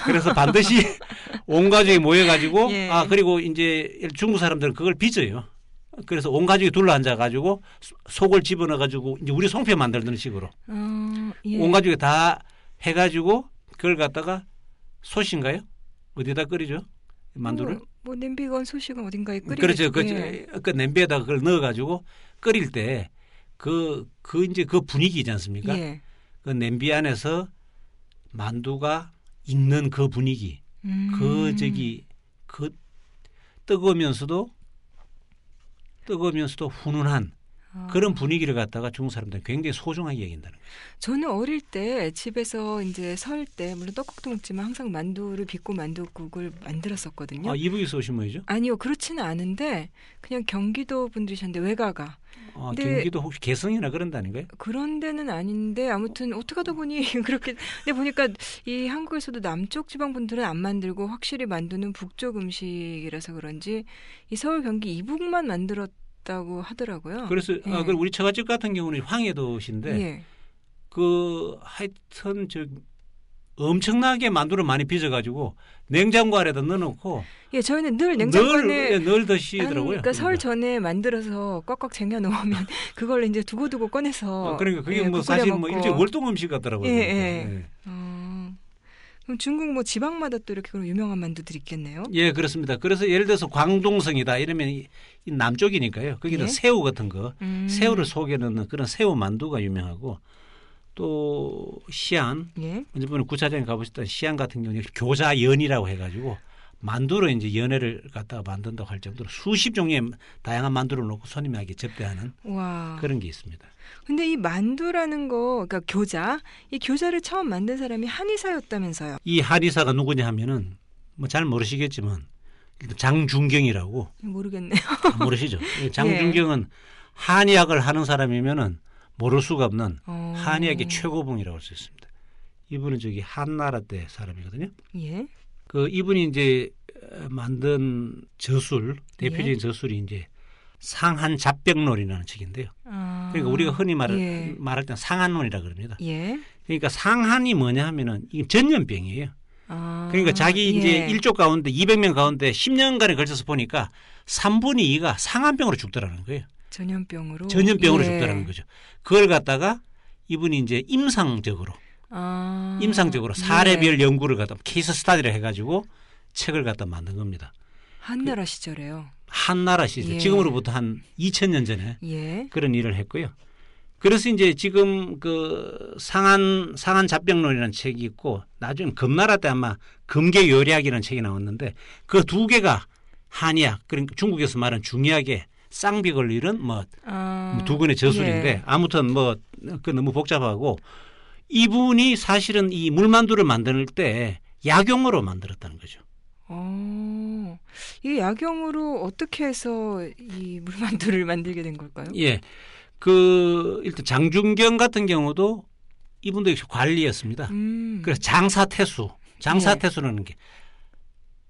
Speaker 2: 그래서 반드시 온 가족이 모여가지고 그리고 이제 중국 사람들은 그걸 빚어요. 그래서 온 가족이 둘러앉아 가지고 속을 집어넣어 가지고 이제 우리 송편 만들던 식으로 온 가족이 다 해가지고 그걸 갖다가 솥인가요? 어디다 끓이죠? 만두를?
Speaker 1: 뭐 냄비건 솥이건 어딘가에 끓이죠.
Speaker 2: 그렇죠. 그 냄비에다가 그걸 넣어가지고 끓일 때 이제 그 분위기이지 않습니까? 그 냄비 안에서 만두가 익는 그 분위기, 그 뜨거우면서도 훈훈한 그런 분위기를 갖다가 중국 사람들은 굉장히 소중하게 여긴다는 거죠.
Speaker 1: 저는 어릴 때 집에서 이제 설 때 물론 떡국도 먹지만 항상 만두를 빚고 만두국을 만들었었거든요.
Speaker 2: 이북에서 오신 분이죠?
Speaker 1: 아니요, 그렇지는 않은데 그냥 경기도 분들이셨는데 외가가.
Speaker 2: 경기도 혹시 개성이나 그런 데 아닌가요?
Speaker 1: 그런 데는 아닌데 아무튼 어떻게 하다 보니 그렇게 근데 보니까 이 한국에서도 남쪽 지방 분들은 안 만들고 확실히 만두는 북쪽 음식이라서 그런지 이 서울 경기 이북만 만들었다고 하더라고요.
Speaker 2: 그래서 그리고 우리 처갓집 같은 경우는 황해도시인데 하여튼 엄청나게 만두를 많이 빚어가지고 냉장고 안에다 넣어놓고
Speaker 1: 저희는 늘 냉장고에
Speaker 2: 늘 드시더라고요.
Speaker 1: 그러니까 설 전에 만들어서 꽉꽉 쟁여 놓으면 그걸 이제 두고두고 꺼내서
Speaker 2: 그러니까 그게 뭐 사실 뭐 일종의 월동 음식 같더라고요.
Speaker 1: 그럼 중국 뭐 지방마다 또 이렇게 그런 유명한 만두들이 있겠네요.
Speaker 2: 예, 그렇습니다. 그래서 예를 들어서 광동성이다 이러면 이 남쪽이니까요. 거기는 새우 같은 거, 새우를 속에 넣는 그런 새우 만두가 유명하고 또 시안, 이번에 구차장에 가보셨던 시안 같은 경우는 교자연이라고 해가지고 만두로 이제 연회를 갖다가 만든다고 할 정도로 수십 종류의 다양한 만두를 놓고 손님에게 접대하는 그런 게 있습니다.
Speaker 1: 근데 이 만두라는 거, 그러니까 이 교자를 처음 만든 사람이 한의사였다면서요?
Speaker 2: 이 한의사가 누구냐 하면은 뭐 잘 모르시겠지만 장준경이라고.
Speaker 1: 모르겠네요.
Speaker 2: 모르시죠? 장준경은 한의학을 하는 사람이면은 모를 수가 없는 한의학의 최고봉이라고 할 수 있습니다. 이분은 한나라 때 사람이거든요. 이분이 이제 만든 저술, 대표적인 저술이 이제 상한잡병론이라는 책인데요. 그러니까 우리가 흔히 말할 때 상한론이라 그럽니다. 그러니까 상한이 뭐냐 하면은 이게 전염병이에요. 그러니까 자기 이제 일족 가운데 200명 가운데 10년간에 걸쳐서 보니까 3분의 2가 상한병으로 죽더라는 거예요.
Speaker 1: 전염병으로
Speaker 2: 죽더라는 거죠. 그걸 갖다가 이분이 이제 임상적으로 사례별 연구를 갖다 케이스 스타디를 해가지고 책을 갖다 만든 겁니다.
Speaker 1: 한나라 시절에요.
Speaker 2: 한나라 시절 지금으로부터 한 2000년 전에 그런 일을 했고요. 그래서 이제 지금 그 상한잡병론이라는 책이 있고 나중에 금나라 때 아마 금계요리학이라는 책이 나왔는데 그 두 개가 한의학 그러니까 중국에서 말하는 중의학의 쌍벽을 이룬 두 분의 저술인데 예. 아무튼 뭐 그 너무 복잡하고 이분이 사실은 이 물만두를 만들 때 약용으로 만들었다는 거죠.
Speaker 1: 이 약용으로 어떻게 해서 이 물만두를 만들게 된 걸까요?
Speaker 2: 예, 일단 장준경 같은 경우도 이분도 역시 관리였습니다. 그래서 장사태수라는 게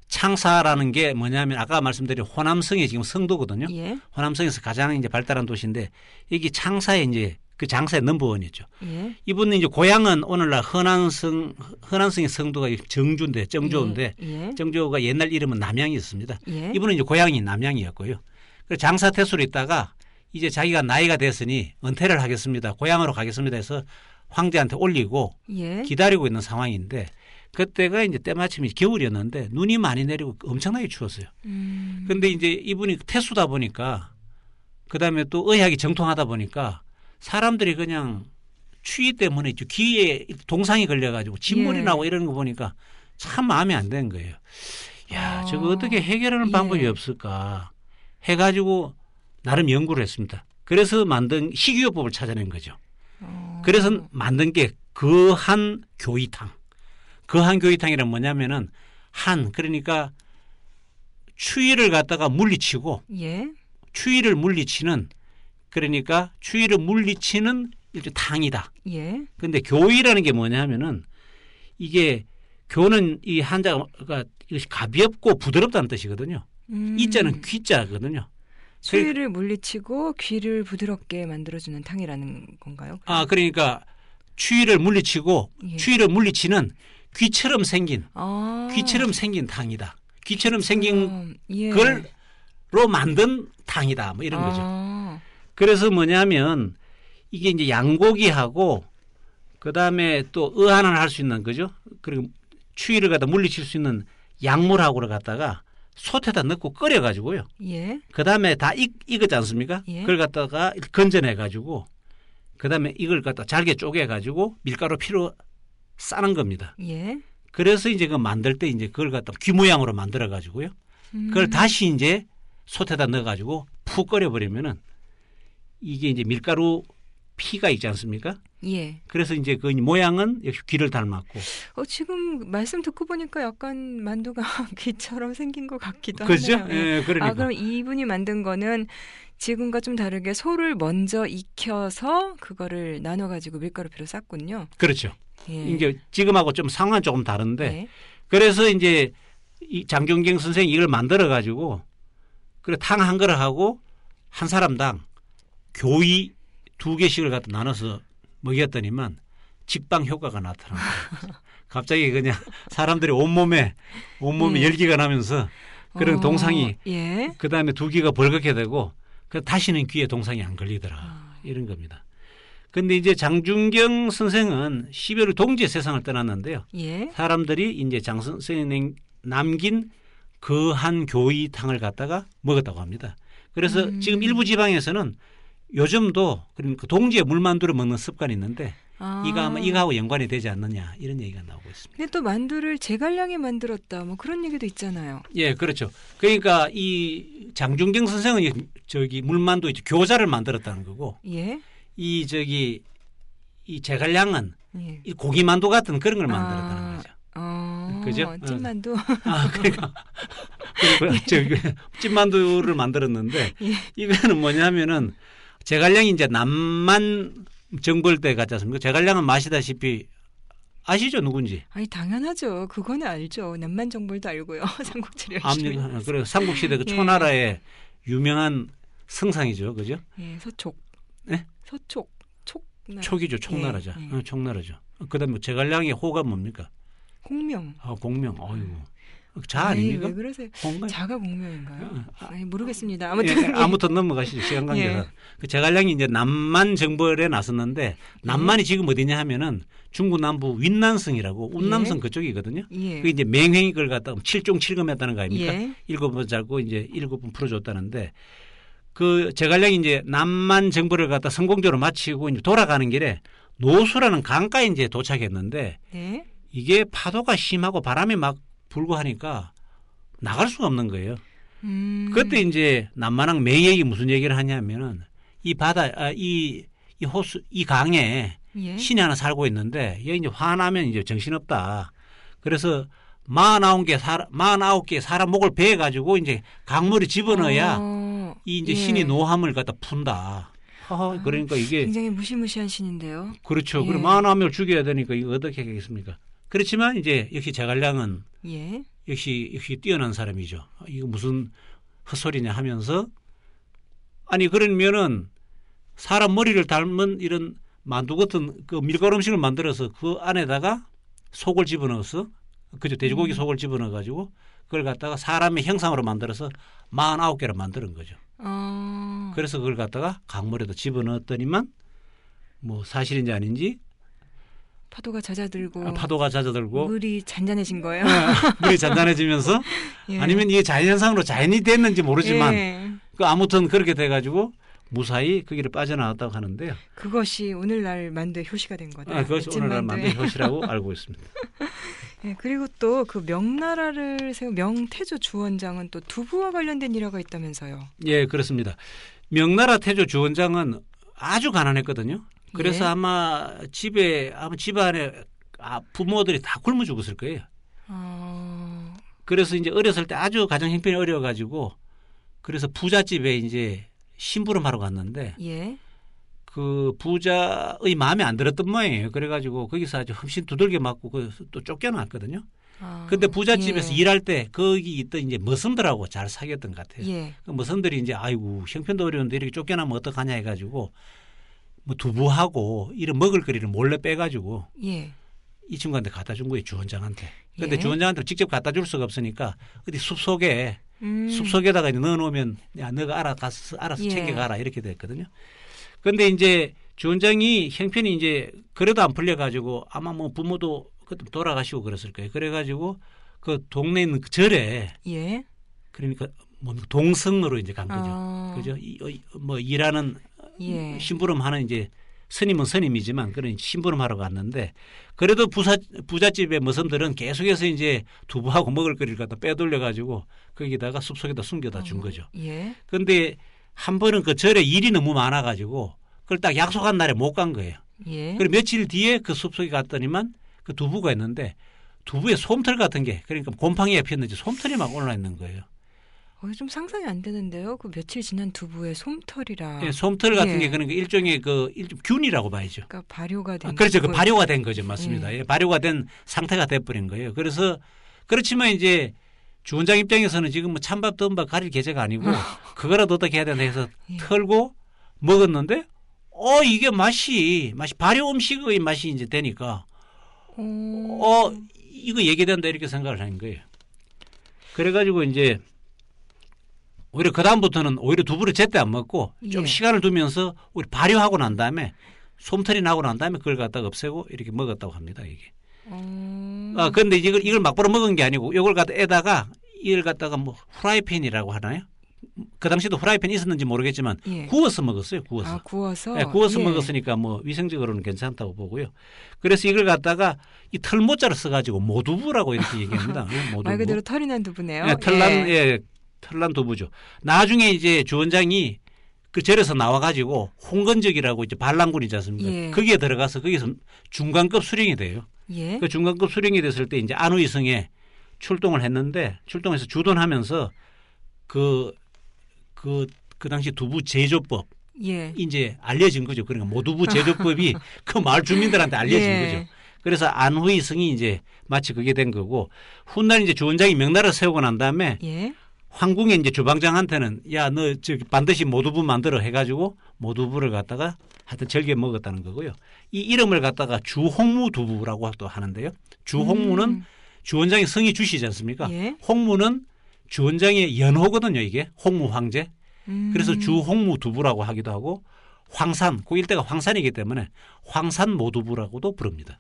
Speaker 2: 창사라는 게 뭐냐면 아까 말씀드린 호남성이 지금 성도거든요.
Speaker 1: 예.
Speaker 2: 호남성에서 가장 이제 발달한 도시인데 여기 창사에 이제 그 장사의 넘버원이었죠.
Speaker 1: 예.
Speaker 2: 이분은 이제 고향은 오늘날 허난성의 성도가 정주인데 정조인데
Speaker 1: 예.
Speaker 2: 정조가 옛날 이름은 남양이었습니다.
Speaker 1: 예.
Speaker 2: 이분은 이제 고향이 남양이었고요. 그래서 장사태수로 있다가 이제 자기가 나이가 됐으니 은퇴를 하겠습니다. 고향으로 가겠습니다 해서 황제한테 올리고
Speaker 1: 예.
Speaker 2: 기다리고 있는 상황인데 그때가 이제 때마침 겨울이었는데 눈이 많이 내리고 엄청나게 추웠어요. 그런데 이제 이분이 태수다 보니까 그다음에 또 의학이 정통하다 보니까 사람들이 그냥 추위 때문에 귀에 동상이 걸려가지고 진물이
Speaker 1: 예.
Speaker 2: 나고 이러는 거 보니까 참 마음에 안 드는 거예요. 야, 저거 어떻게 해결하는 방법이 없을까 해가지고 나름 연구를 했습니다. 그래서 만든 식이요법을 찾아낸 거죠. 그래서 만든 게 거한 교이탕. 거한 교이탕이란 뭐냐면은 그러니까 추위를 갖다가 물리치고
Speaker 1: 예.
Speaker 2: 추위를 물리치는 일종 탕이다.
Speaker 1: 예.
Speaker 2: 근데 교이라는 게 뭐냐면은 이게 교는 이 한자가 이것이 가볍고 부드럽다는 뜻이거든요. 이자는 귀자거든요.
Speaker 1: 추위를 물리치고 귀를 부드럽게 만들어주는 탕이라는 건가요?
Speaker 2: 그러니까 추위를 물리치고
Speaker 1: 예.
Speaker 2: 추위를 물리치는 귀처럼 생긴 탕이다. 귀처럼 생긴
Speaker 1: 예.
Speaker 2: 걸로 만든 탕이다. 뭐 이런 거죠. 그래서 뭐냐면 이게 이제 양고기하고 그다음에 또 의한을 할 수 있는 거죠. 그리고 추위를 갖다 물리칠 수 있는 약물하고를 갖다가 솥에다 넣고 끓여가지고요.
Speaker 1: 예.
Speaker 2: 그다음에 다 익었지 않습니까?
Speaker 1: 예.
Speaker 2: 그걸 갖다가 건져내가지고 그다음에 이걸 갖다 잘게 쪼개가지고 밀가루 피로 싸는 겁니다.
Speaker 1: 예.
Speaker 2: 그래서 이제 그 만들 때 이제 그걸 갖다 귀 모양으로 만들어가지고요. 그걸 다시 이제 솥에다 넣어가지고 푹 끓여버리면은 이게 이제 밀가루 피가 있지 않습니까?
Speaker 1: 예.
Speaker 2: 그래서 이제 그 모양은 역시 귀를 닮았고.
Speaker 1: 지금 말씀 듣고 보니까 약간 만두가 귀처럼 생긴 것 같기도
Speaker 2: 그렇죠?
Speaker 1: 하네요.
Speaker 2: 예, 그러니까.
Speaker 1: 그럼 이분이 만든 거는 지금과 좀 다르게 소를 먼저 익혀서 그거를 나눠가지고 밀가루피로 쌌군요.
Speaker 2: 그렇죠.
Speaker 1: 예.
Speaker 2: 이제 지금하고 좀 상황은 조금 다른데
Speaker 1: 예.
Speaker 2: 그래서 이제 이 장경경 선생이 이걸 만들어가지고 그래 탕 한 그릇하고 한 사람당 교이 2개씩을 갖다 나눠서 먹였더니만 직방 효과가 나타난 거예요. 갑자기 그냥 사람들이 온몸에 열기가 나면서 그런 동상이
Speaker 1: 예.
Speaker 2: 그다음에 두 귀가 벌겋게 되고 다시는 귀에 동상이 안 걸리더라. 이런 겁니다. 근데 이제 장준경 선생은 12월 동지에 세상을 떠났는데요.
Speaker 1: 예.
Speaker 2: 사람들이 이제 장 선생이 남긴 거한 교이탕을 갖다가 먹었다고 합니다. 그래서 지금 일부 지방에서는 요즘도 그러니까 동지에 물만두를 먹는 습관이 있는데 이거하고 연관이 되지 않느냐 이런 얘기가 나오고 있습니다.
Speaker 1: 근데 또 만두를 제갈량이 만들었다 뭐 그런 얘기도 있잖아요.
Speaker 2: 예, 그렇죠. 그러니까 이 장준경 선생은 저기 물만두 교자를 만들었다는 거고,
Speaker 1: 예.
Speaker 2: 이 제갈량은
Speaker 1: 예.
Speaker 2: 이 고기만두 같은 그런 걸 만들었다는 거죠. 그죠?
Speaker 1: 찐만두.
Speaker 2: 그러니까 저기 찐만두를 만들었는데
Speaker 1: 예.
Speaker 2: 이거는 뭐냐면은 제갈량이 이제 남만 정벌 때 같지 않습니까? 제갈량은 마시다시피 아시죠 누군지?
Speaker 1: 아니 당연하죠. 그거는 알죠. 남만정벌도 알고요. 삼국지를 열심히.
Speaker 2: 그래서 삼국시대 그 초나라의 유명한 성상이죠, 그죠?
Speaker 1: 예, 서촉.
Speaker 2: 네?
Speaker 1: 서촉.
Speaker 2: 촉이죠, 촉나라죠. 촉나라죠. 그다음에 제갈량의 호가 뭡니까?
Speaker 1: 공명.
Speaker 2: 공명. 어이구. 자 아닙니까?
Speaker 1: 왜 그러세요?
Speaker 2: 공명?
Speaker 1: 자가 공명인가요? 모르겠습니다. 아무튼
Speaker 2: 아무튼 넘어가시죠. 시간 관계가. 그 제갈량이 이제 남만 정벌에 나섰는데 남만이 지금 어디냐 하면은 중국 남부 윈난성이라고 운남성 그쪽이거든요. 그게 이제 맹행이 그걸 갖다가 7종 7금했다는 거 아닙니까? 7번 잡고 이제 7번 풀어줬다는데 그 제갈량이 이제 남만 정벌을 갖다 성공적으로 마치고 이제 돌아가는 길에 노수라는 강가에 이제 도착했는데 이게 파도가 심하고 바람이 막 불고 하니까 나갈 수가 없는 거예요. 그때 이제 남만왕 맹액이 무슨 얘기를 하냐면은 이 바다, 이 호수, 이 강에
Speaker 1: 예.
Speaker 2: 신이 하나 살고 있는데 여기 이제 화나면 이제 정신없다. 그래서 49개 사람 목을 베어 가지고 이제 강물에 집어넣어야 이 이제
Speaker 1: 예.
Speaker 2: 신이 노함을 갖다 푼다. 그러니까 이게
Speaker 1: 굉장히 무시무시한 신인데요.
Speaker 2: 그렇죠.
Speaker 1: 예.
Speaker 2: 그럼 49명을 죽여야 되니까 이거 어떻게 하겠습니까? 그렇지만 이제 역시 제갈량은
Speaker 1: 예.
Speaker 2: 역시 뛰어난 사람이죠. 이거 무슨 헛소리냐 하면서 아니 그러면은 사람 머리를 닮은 이런 만두 같은 그 밀가루 음식을 만들어서 그 안에다가 속을 집어넣어서 그죠 돼지고기 속을 집어넣어 가지고 그걸 갖다가 사람의 형상으로 만들어서 49개를 만드는 거죠. 그래서 그걸 갖다가 강물에다 집어넣었더니만 뭐 사실인지 아닌지
Speaker 1: 파도가 잦아들고 물이 잔잔해진 거예요.
Speaker 2: 물이 잔잔해지면서
Speaker 1: 예.
Speaker 2: 아니면 이게 자연현상으로 자연이 됐는지 모르지만
Speaker 1: 예.
Speaker 2: 그 아무튼 그렇게 돼가지고 무사히 그 길을 빠져나왔다고 하는데요.
Speaker 1: 그것이 오늘날 만두의 효시가 된 거다.
Speaker 2: 그것이 오늘날 만두의 효시라고 알고 있습니다.
Speaker 1: 예, 그리고 또 그 명나라를 세운 명태조 주원장은 또 두부와 관련된 일화가 있다면서요.
Speaker 2: 예, 그렇습니다. 명나라 태조 주원장은 아주 가난했거든요. 그래서
Speaker 1: 예.
Speaker 2: 아마 집안에 부모들이 다 굶어 죽었을 거예요. 그래서 이제 어렸을 때 아주 가정 형편이 어려워가지고 그래서 부잣집에 이제 심부름하러 갔는데
Speaker 1: 예.
Speaker 2: 그 부자의 마음에 안 들었던 모양이에요. 그래가지고 거기서 아주 흠씬 두들겨 맞고 또 쫓겨났거든요. 근데 부잣집에서
Speaker 1: 예.
Speaker 2: 일할 때 거기 있던 이제 머슴들하고 잘 사귀었던 것 같아요.
Speaker 1: 예.
Speaker 2: 그 머슴들이 이제 아이고 형편도 어려운데 이렇게 쫓겨나면 어떡하냐 해가지고 뭐 두부하고 이런 먹을거리를 몰래 빼가지고
Speaker 1: 예.
Speaker 2: 이 친구한테 갖다 준 거예요. 주원장한테. 근데
Speaker 1: 예.
Speaker 2: 주원장한테 직접 갖다 줄 수가 없으니까 어디 숲속에다가 이제 넣어놓으면 야 너가 알아서
Speaker 1: 예.
Speaker 2: 챙겨가라 이렇게 됐거든요. 그런데 이제 주원장이 형편이 이제 그래도 안 풀려가지고 아마 뭐 부모도 그때 돌아가시고 그랬을 거예요. 그래가지고 그 동네에 있는 그 절에
Speaker 1: 예.
Speaker 2: 그러니까 뭐 동성으로 이제 간 거죠. 그죠? 뭐 일하는
Speaker 1: 예.
Speaker 2: 심부름하는 이제 스님은 스님이지만 그런 심부름하러 갔는데 그래도 부잣집의 머슴들은 계속해서 이제 두부하고 먹을거리를 갖다 빼돌려 가지고 거기다가 숲속에다 숨겨다 준 거죠.
Speaker 1: 예.
Speaker 2: 그런데 한 번은 그 절에 일이 너무 많아 가지고 그걸 딱 약속한 날에 못 간 거예요.
Speaker 1: 예.
Speaker 2: 그리고 며칠 뒤에 그 숲속에 갔더니만 그 두부가 있는데 두부에 솜털 같은 게 그러니까 곰팡이가 피었는지 솜털이 막 올라 있는 거예요.
Speaker 1: 좀 상상이 안 되는데요. 그 며칠 지난 두부에 솜털이라.
Speaker 2: 예, 솜털 같은
Speaker 1: 예.
Speaker 2: 게 그러니까 일종의 균이라고 봐야죠.
Speaker 1: 그러니까 발효가 된.
Speaker 2: 그렇죠. 그 발효가 된 거죠. 맞습니다. 예, 발효가 된 상태가 돼버린 거예요. 그래서 그렇지만 이제 주원장 입장에서는 지금 뭐 찬밥 뜬밥 가릴 계제가 아니고 그거라도 어떻게 해야 된다 해서
Speaker 1: 예.
Speaker 2: 털고 먹었는데 이게 맛이 발효 음식의 맛이 이제 되니까 이거 얘기된다 이렇게 생각을 한 거예요. 그래가지고 이제 오히려 그다음부터는 오히려 두부를 제때 안 먹고 좀
Speaker 1: 예.
Speaker 2: 시간을 두면서 우리 발효하고 난 다음에 솜털이 나고 난 다음에 그걸 갖다가 없애고 이렇게 먹었다고 합니다. 이게. 그런데 이걸 막바로 먹은 게 아니고 이걸 이걸 갖다가 뭐 후라이팬이라고 하나요? 그 당시도 후라이팬이 있었는지 모르겠지만
Speaker 1: 예.
Speaker 2: 구워서 먹었어요. 구워서.
Speaker 1: 구워서.
Speaker 2: 네, 구워서
Speaker 1: 예.
Speaker 2: 먹었으니까 뭐 위생적으로는 괜찮다고 보고요. 그래서 이걸 갖다가 이 털모자를 써가지고 모두부라고 이렇게 얘기합니다. 모두부.
Speaker 1: 말 그대로 털이 난 두부네요.
Speaker 2: 네, 털난 두부죠. 나중에 이제 주원장이 그 절에서 나와가지고 홍건적이라고 이제 반란군이지 않습니까?
Speaker 1: 예.
Speaker 2: 거기에 들어가서 거기서 중간급 수령이 돼요.
Speaker 1: 예.
Speaker 2: 그 중간급 수령이 됐을 때 이제 안우이성에 출동을 했는데 출동해서 주둔하면서 그 당시 두부 제조법
Speaker 1: 예.
Speaker 2: 이제 알려진 거죠. 그러니까 모두부 제조법이 그 마을 주민들한테 알려진
Speaker 1: 예.
Speaker 2: 거죠. 그래서 안후이성이 이제 마치 그게 된 거고 훗날 이제 주원장이 명나라를 세우고 난 다음에
Speaker 1: 예.
Speaker 2: 황궁의 이제 주방장한테는 야, 너 저기 반드시 모두부 만들어 해가지고 모두부를 갖다가 하여튼 즐겨 먹었다는 거고요. 이 이름을 갖다가 주홍무 두부라고 또 하는데요. 주홍무는 주원장의 성이 주시지 않습니까?
Speaker 1: 예.
Speaker 2: 홍무는 주원장의 연호거든요. 이게 홍무 황제. 그래서 주홍무 두부라고 하기도 하고 황산, 그 일대가 황산이기 때문에 황산 모두부라고도 부릅니다.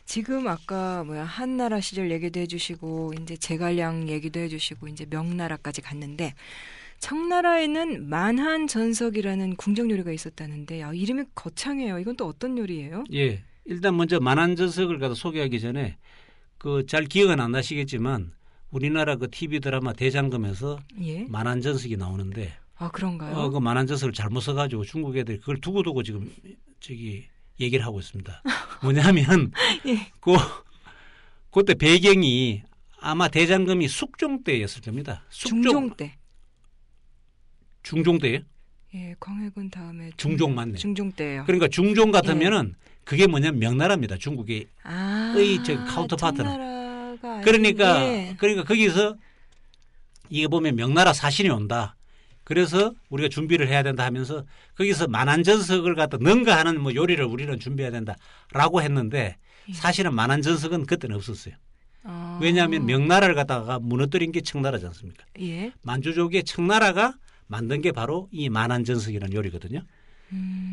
Speaker 1: 지금 아까 한나라 시절 얘기도 해주시고 이제 제갈량 얘기도 해주시고 이제 명나라까지 갔는데 청나라에는 만한전석이라는 궁정 요리가 있었다는데 이름이 거창해요. 이건 또 어떤 요리예요?
Speaker 2: 예, 일단 먼저 만한전석을 갖다 소개하기 전에 그 잘 기억은 안 나시겠지만 우리나라 그 TV 드라마 대장금에서
Speaker 1: 예.
Speaker 2: 만한전석이 나오는데
Speaker 1: 아, 그런가요?
Speaker 2: 그 만한전석을 잘못 써가지고 중국 애들이 그걸 두고두고 지금 얘기를 하고 있습니다. 뭐냐면
Speaker 1: 예.
Speaker 2: 그때 배경이 아마 대장금이 숙종 때였을 겁니다.
Speaker 1: 중종 때.
Speaker 2: 중종 때예요?
Speaker 1: 예, 광해군 다음에
Speaker 2: 중종 맞네.
Speaker 1: 중종 때예요.
Speaker 2: 그러니까 중종 같으면은 그게 뭐냐면 명나라입니다. 중국의 카운터파트는. 그러니까 거기서 이게 보면 명나라 사신이 온다. 그래서 우리가 준비를 해야 된다 하면서 거기서 만한전석을 갖다 능가하는 뭐 요리를 우리는 준비해야 된다라고 했는데 사실은 만한전석은 그때는 없었어요. 왜냐하면 명나라를 갖다가 무너뜨린 게 청나라지 않습니까?
Speaker 1: 예.
Speaker 2: 만주족의 청나라가 만든 게 바로 이 만한전석이라는 요리거든요.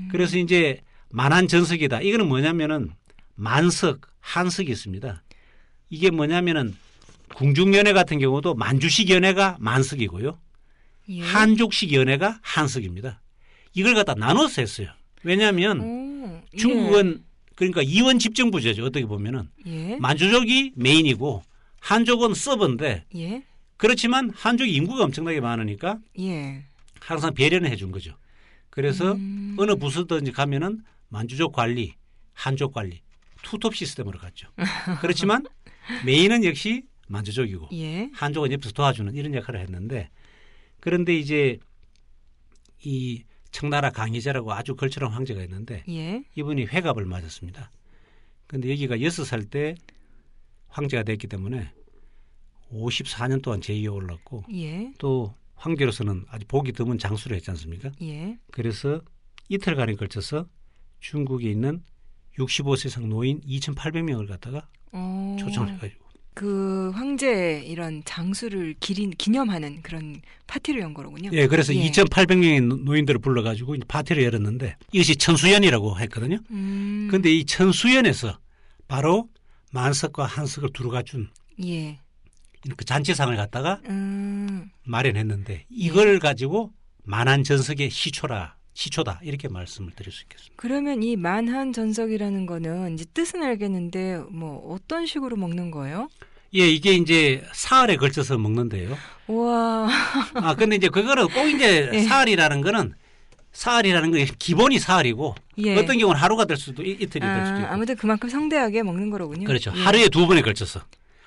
Speaker 2: 그래서 이제 만한전석이다. 이거는 뭐냐면은 만석, 한석이 있습니다. 이게 뭐냐면은 궁중연회 같은 경우도 만주식 연회가 만석이고요.
Speaker 1: 예.
Speaker 2: 한족식 연회가 한석입니다. 이걸 갖다 나눠서 했어요. 왜냐하면 중국은 그러니까 이원 집정부제죠. 어떻게 보면은 만주족이 메인이고 한족은 서브인데 그렇지만 한족이 인구가 엄청나게 많으니까 항상 배려는 해준 거죠. 그래서 어느 부서든지 가면은 만주족 관리, 한족 관리 투톱 시스템으로 갔죠. 그렇지만 메인은 역시 만주족이고 한족은 옆에서 도와주는 이런 역할을 했는데 그런데 이제 이 청나라 강희제라고 아주 걸출한 황제가 있는데 이분이 회갑을 맞았습니다. 그런데 여기가 6살 때 황제가 됐기 때문에 54년 동안 제위에 올랐고 또 황제로서는 아주 보기 드문 장수를 했지 않습니까? 그래서 이틀간에 걸쳐서 중국에 있는 65세 이상 노인 2,800명을 갖다가 초청을 해가지고
Speaker 1: 그 황제 이런 장수를 기념하는 그런 파티를 연 거로군요.
Speaker 2: 예, 그래서 2,800명의 노인들을 불러가지고 파티를 열었는데 이것이 천수연이라고 했거든요. 그런데 이 천수연에서 바로 만석과 한석을 두루 갖춘 그 잔치상을 갖다가 마련했는데 이걸 가지고 만한전석의 시초다 이렇게 말씀을 드릴 수 있겠습니다.
Speaker 1: 그러면 이 만한전석이라는 거는 이제 뜻은 알겠는데 뭐 어떤 식으로 먹는 거예요?
Speaker 2: 예, 이게 이제 사흘에 걸쳐서 먹는데요.
Speaker 1: 와.
Speaker 2: 근데 이제 그거는 꼭 이제 사흘이라는 건 기본이 사흘이고 어떤 경우는 하루가 될 수도 이틀이 될 수도 있고.
Speaker 1: 아무튼 그만큼 성대하게 먹는 거로군요.
Speaker 2: 그렇죠. 하루에 2번에 걸쳐서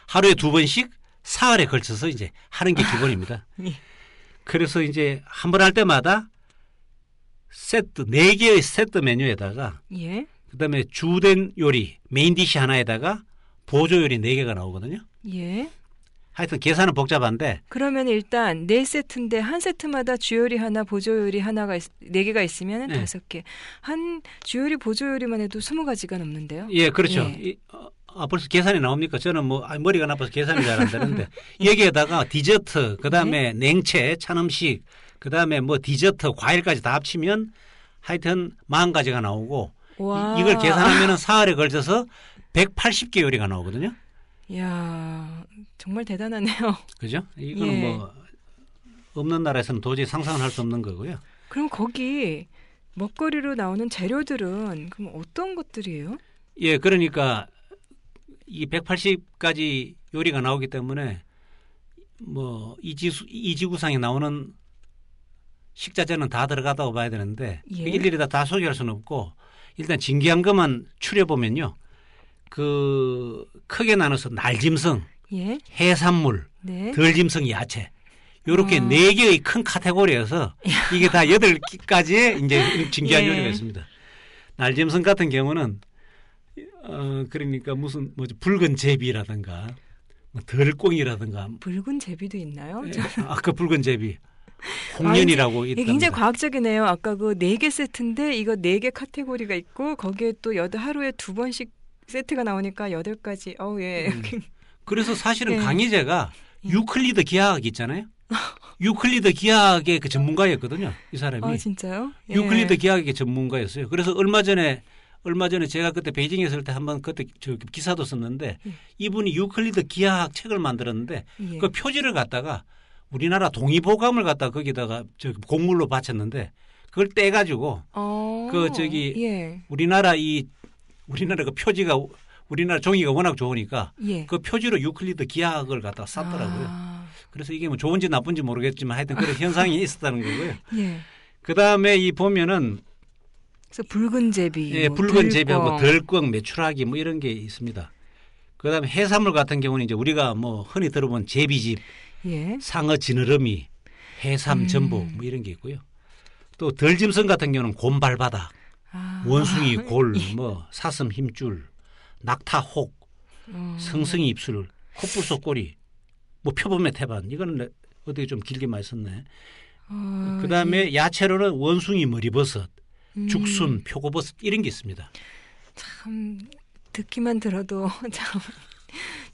Speaker 2: 하루에 2번씩 사흘에 걸쳐서 이제 하는 게 기본입니다. 그래서 이제 한 번 할 때마다 세트 4개의 세트 메뉴에다가 그다음에 주된 요리 메인 디시 하나에다가 보조 요리 4개가 나오거든요. 하여튼 계산은 복잡한데
Speaker 1: 그러면 일단 4세트인데 한 세트마다 주요리 하나 보조 요리 하나가 4개가 있으면 5개. 한 주요리 보조 요리만 해도 20가지가 넘는데요.
Speaker 2: 예, 그렇죠. 벌써 계산이 나옵니까? 저는 뭐 머리가 나빠서 계산이 잘 안 되는데 여기에다가 디저트 그다음에 냉채 찬음식 그다음에 뭐 디저트 과일까지 다 합치면 하여튼 40가지가 나오고 이걸 계산하면 사흘에 걸쳐서 180개 요리가 나오거든요.
Speaker 1: 이야, 정말 대단하네요.
Speaker 2: 그죠? 이거는 뭐 없는 나라에서는 도저히 상상을 할 수 없는 거고요.
Speaker 1: 그럼 거기 먹거리로 나오는 재료들은 그럼 어떤 것들이에요?
Speaker 2: 예, 그러니까 이 180가지 요리가 나오기 때문에 뭐 이 지구상에 나오는 식자재는 다 들어가다고 봐야 되는데 일일이 다 소개할 수는 없고 일단 진기한 것만 추려보면요. 그 크게 나눠서 날짐승, 해산물, 덜짐승 야채 이렇게 4개의 큰 카테고리여서 이게 다 8가지의 이제 진기한 요리가 있습니다. 날짐승 같은 경우는 그러니까 무슨 붉은 제비라든가 덜꽁이라든가
Speaker 1: 붉은 제비도 있나요?
Speaker 2: 아까 붉은 제비 홍련이라고 있다.
Speaker 1: 굉장히 과학적이네요. 아까 그 4개 세트인데 이거 4개 카테고리가 있고 거기에 또 하루에 2번씩 세트가 나오니까 8가지.
Speaker 2: 그래서 사실은 강희제가 유클리드 기하학 있잖아요. 유클리드 기하학의 그 전문가였거든요. 이 사람이.
Speaker 1: 진짜요?
Speaker 2: 유클리드 기하학의 전문가였어요. 그래서 얼마 전에 제가 그때 베이징에 있을 때 한번 그때 기사도 썼는데 이분이 유클리드 기하학 책을 만들었는데 그 표지를 갖다가 우리나라 동의보감을 갖다 거기다가 곡물로 바쳤는데 그걸 떼가지고 우리나라 그 표지가 우리나라 종이가 워낙 좋으니까 그 표지로 유클리드 기하학을 갖다가 샀더라고요. 그래서 이게 뭐 좋은지 나쁜지 모르겠지만 하여튼 그런 현상이 있었다는 거고요.
Speaker 1: 예.
Speaker 2: 그다음에 이 보면은
Speaker 1: 그래서 붉은 제비,
Speaker 2: 예,
Speaker 1: 뭐
Speaker 2: 붉은 제비하고 덜꽝, 메추라기 뭐 이런 게 있습니다. 그다음에 해산물 같은 경우는 이제 우리가 뭐 흔히 들어본 제비집,
Speaker 1: 예.
Speaker 2: 상어 지느러미, 해삼 전복 뭐 이런 게 있고요. 또 덜짐승 같은 경우는 곰발바닥, 원숭이 골, 뭐 사슴 힘줄, 낙타 혹, 성승이 입술, 코뿔소 꼬리, 뭐 표범의 태반 이거는 어떻게 좀 길게 많이 썼네. 그다음에 야채로는 원숭이 머리버섯, 죽순, 표고버섯 이런 게 있습니다.
Speaker 1: 참 듣기만 들어도 참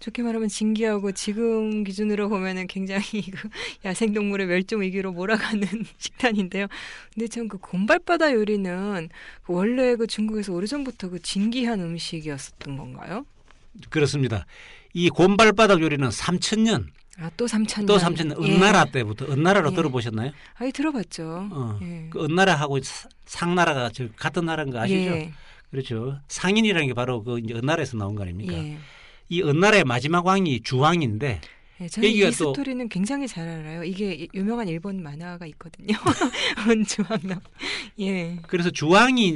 Speaker 1: 좋게 말하면 진기하고 지금 기준으로 보면은 굉장히 그 야생동물의 멸종 위기로 몰아가는 식단인데요. 근데 참 그 곰발바다 요리는 그 원래 그 중국에서 오래전부터 그 진기한 음식이었었던 건가요?
Speaker 2: 그렇습니다. 이 곰발바닥 요리는 3,000년.
Speaker 1: 또 3,000년.
Speaker 2: 또 3,000년. 은나라 때부터. 은나라로 들어보셨나요?
Speaker 1: 아니 들어봤죠.
Speaker 2: 그 은나라하고 상나라가 같은 나라인 거 아시죠?
Speaker 1: 예.
Speaker 2: 그렇죠. 상인이라는 게 바로 그 이제 은나라에서 나온 거 아닙니까?
Speaker 1: 예.
Speaker 2: 이 은나라의 마지막 왕이 주왕인데
Speaker 1: 네, 저는 이 스토리는 굉장히 잘 알아요. 이게 유명한 일본 만화가 있거든요. 주왕남. 예.
Speaker 2: 그래서 주왕이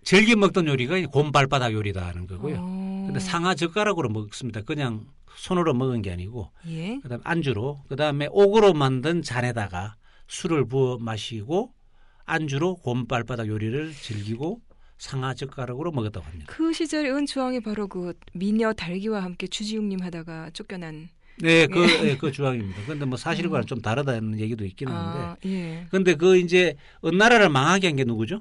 Speaker 2: 즐겨 먹던 요리가 곰발바닥 요리다는 거고요. 근데 상하 젓가락으로 먹습니다. 그냥 손으로 먹은 게 아니고.
Speaker 1: 예.
Speaker 2: 그다음에 안주로, 그다음에 옥으로 만든 잔에다가 술을 부어 마시고 안주로 곰발바닥 요리를 즐기고 상하 젓가락으로 먹었다고 합니다.
Speaker 1: 그 시절에 은주왕이 바로 그 미녀 달기와 함께 주지웅님 하다가 쫓겨난.
Speaker 2: 네, 그 주왕입니다. 그런데 뭐 사실과는 좀 다르다는 얘기도 있긴 한데.
Speaker 1: 예.
Speaker 2: 그런데 그 이제 은나라를 망하게 한 게 누구죠?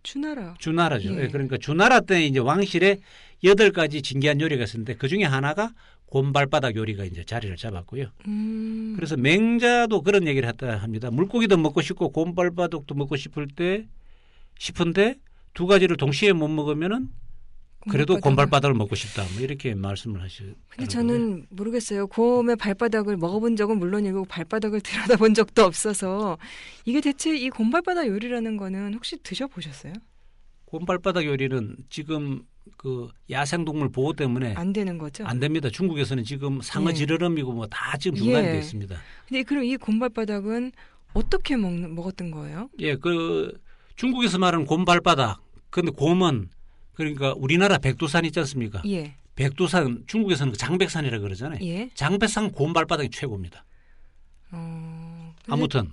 Speaker 2: 주나라죠.
Speaker 1: 예.
Speaker 2: 그러니까 주나라 때 이제 왕실에 8가지 진기한 요리가 있었는데 그 중에 하나가 곰발바닥 요리가 이제 자리를 잡았고요. 그래서 맹자도 그런 얘기를 했다 합니다. 물고기도 먹고 싶고 곰발바닥도 먹고 싶은데 두 가지를 동시에 못 먹으면은 그래도 곰발바닥을 먹고 싶다. 뭐 이렇게 말씀을 하시더라고요.
Speaker 1: 근데 저는 모르겠어요. 곰의 발바닥을 먹어본 적은 물론이고 발바닥을 들여다본 적도 없어서 이게 대체 이 곰발바닥 요리라는 거는 혹시 드셔보셨어요?
Speaker 2: 곰발바닥 요리는 지금 그 야생동물 보호 때문에
Speaker 1: 안 되는 거죠?
Speaker 2: 안 됩니다. 중국에서는 지금 상어 지르름이고 뭐 다 지금 중단이 되어 있습니다.
Speaker 1: 근데 그럼 이 곰발바닥은 어떻게 먹었던 거예요?
Speaker 2: 예, 그 중국에서 말하는 곰발바닥. 근데 곰은 그러니까 우리나라 백두산 있지 않습니까?
Speaker 1: 예.
Speaker 2: 백두산 중국에서는 그 장백산이라고 그러잖아요.
Speaker 1: 예.
Speaker 2: 장백산 곰발바닥이 최고입니다. 아무튼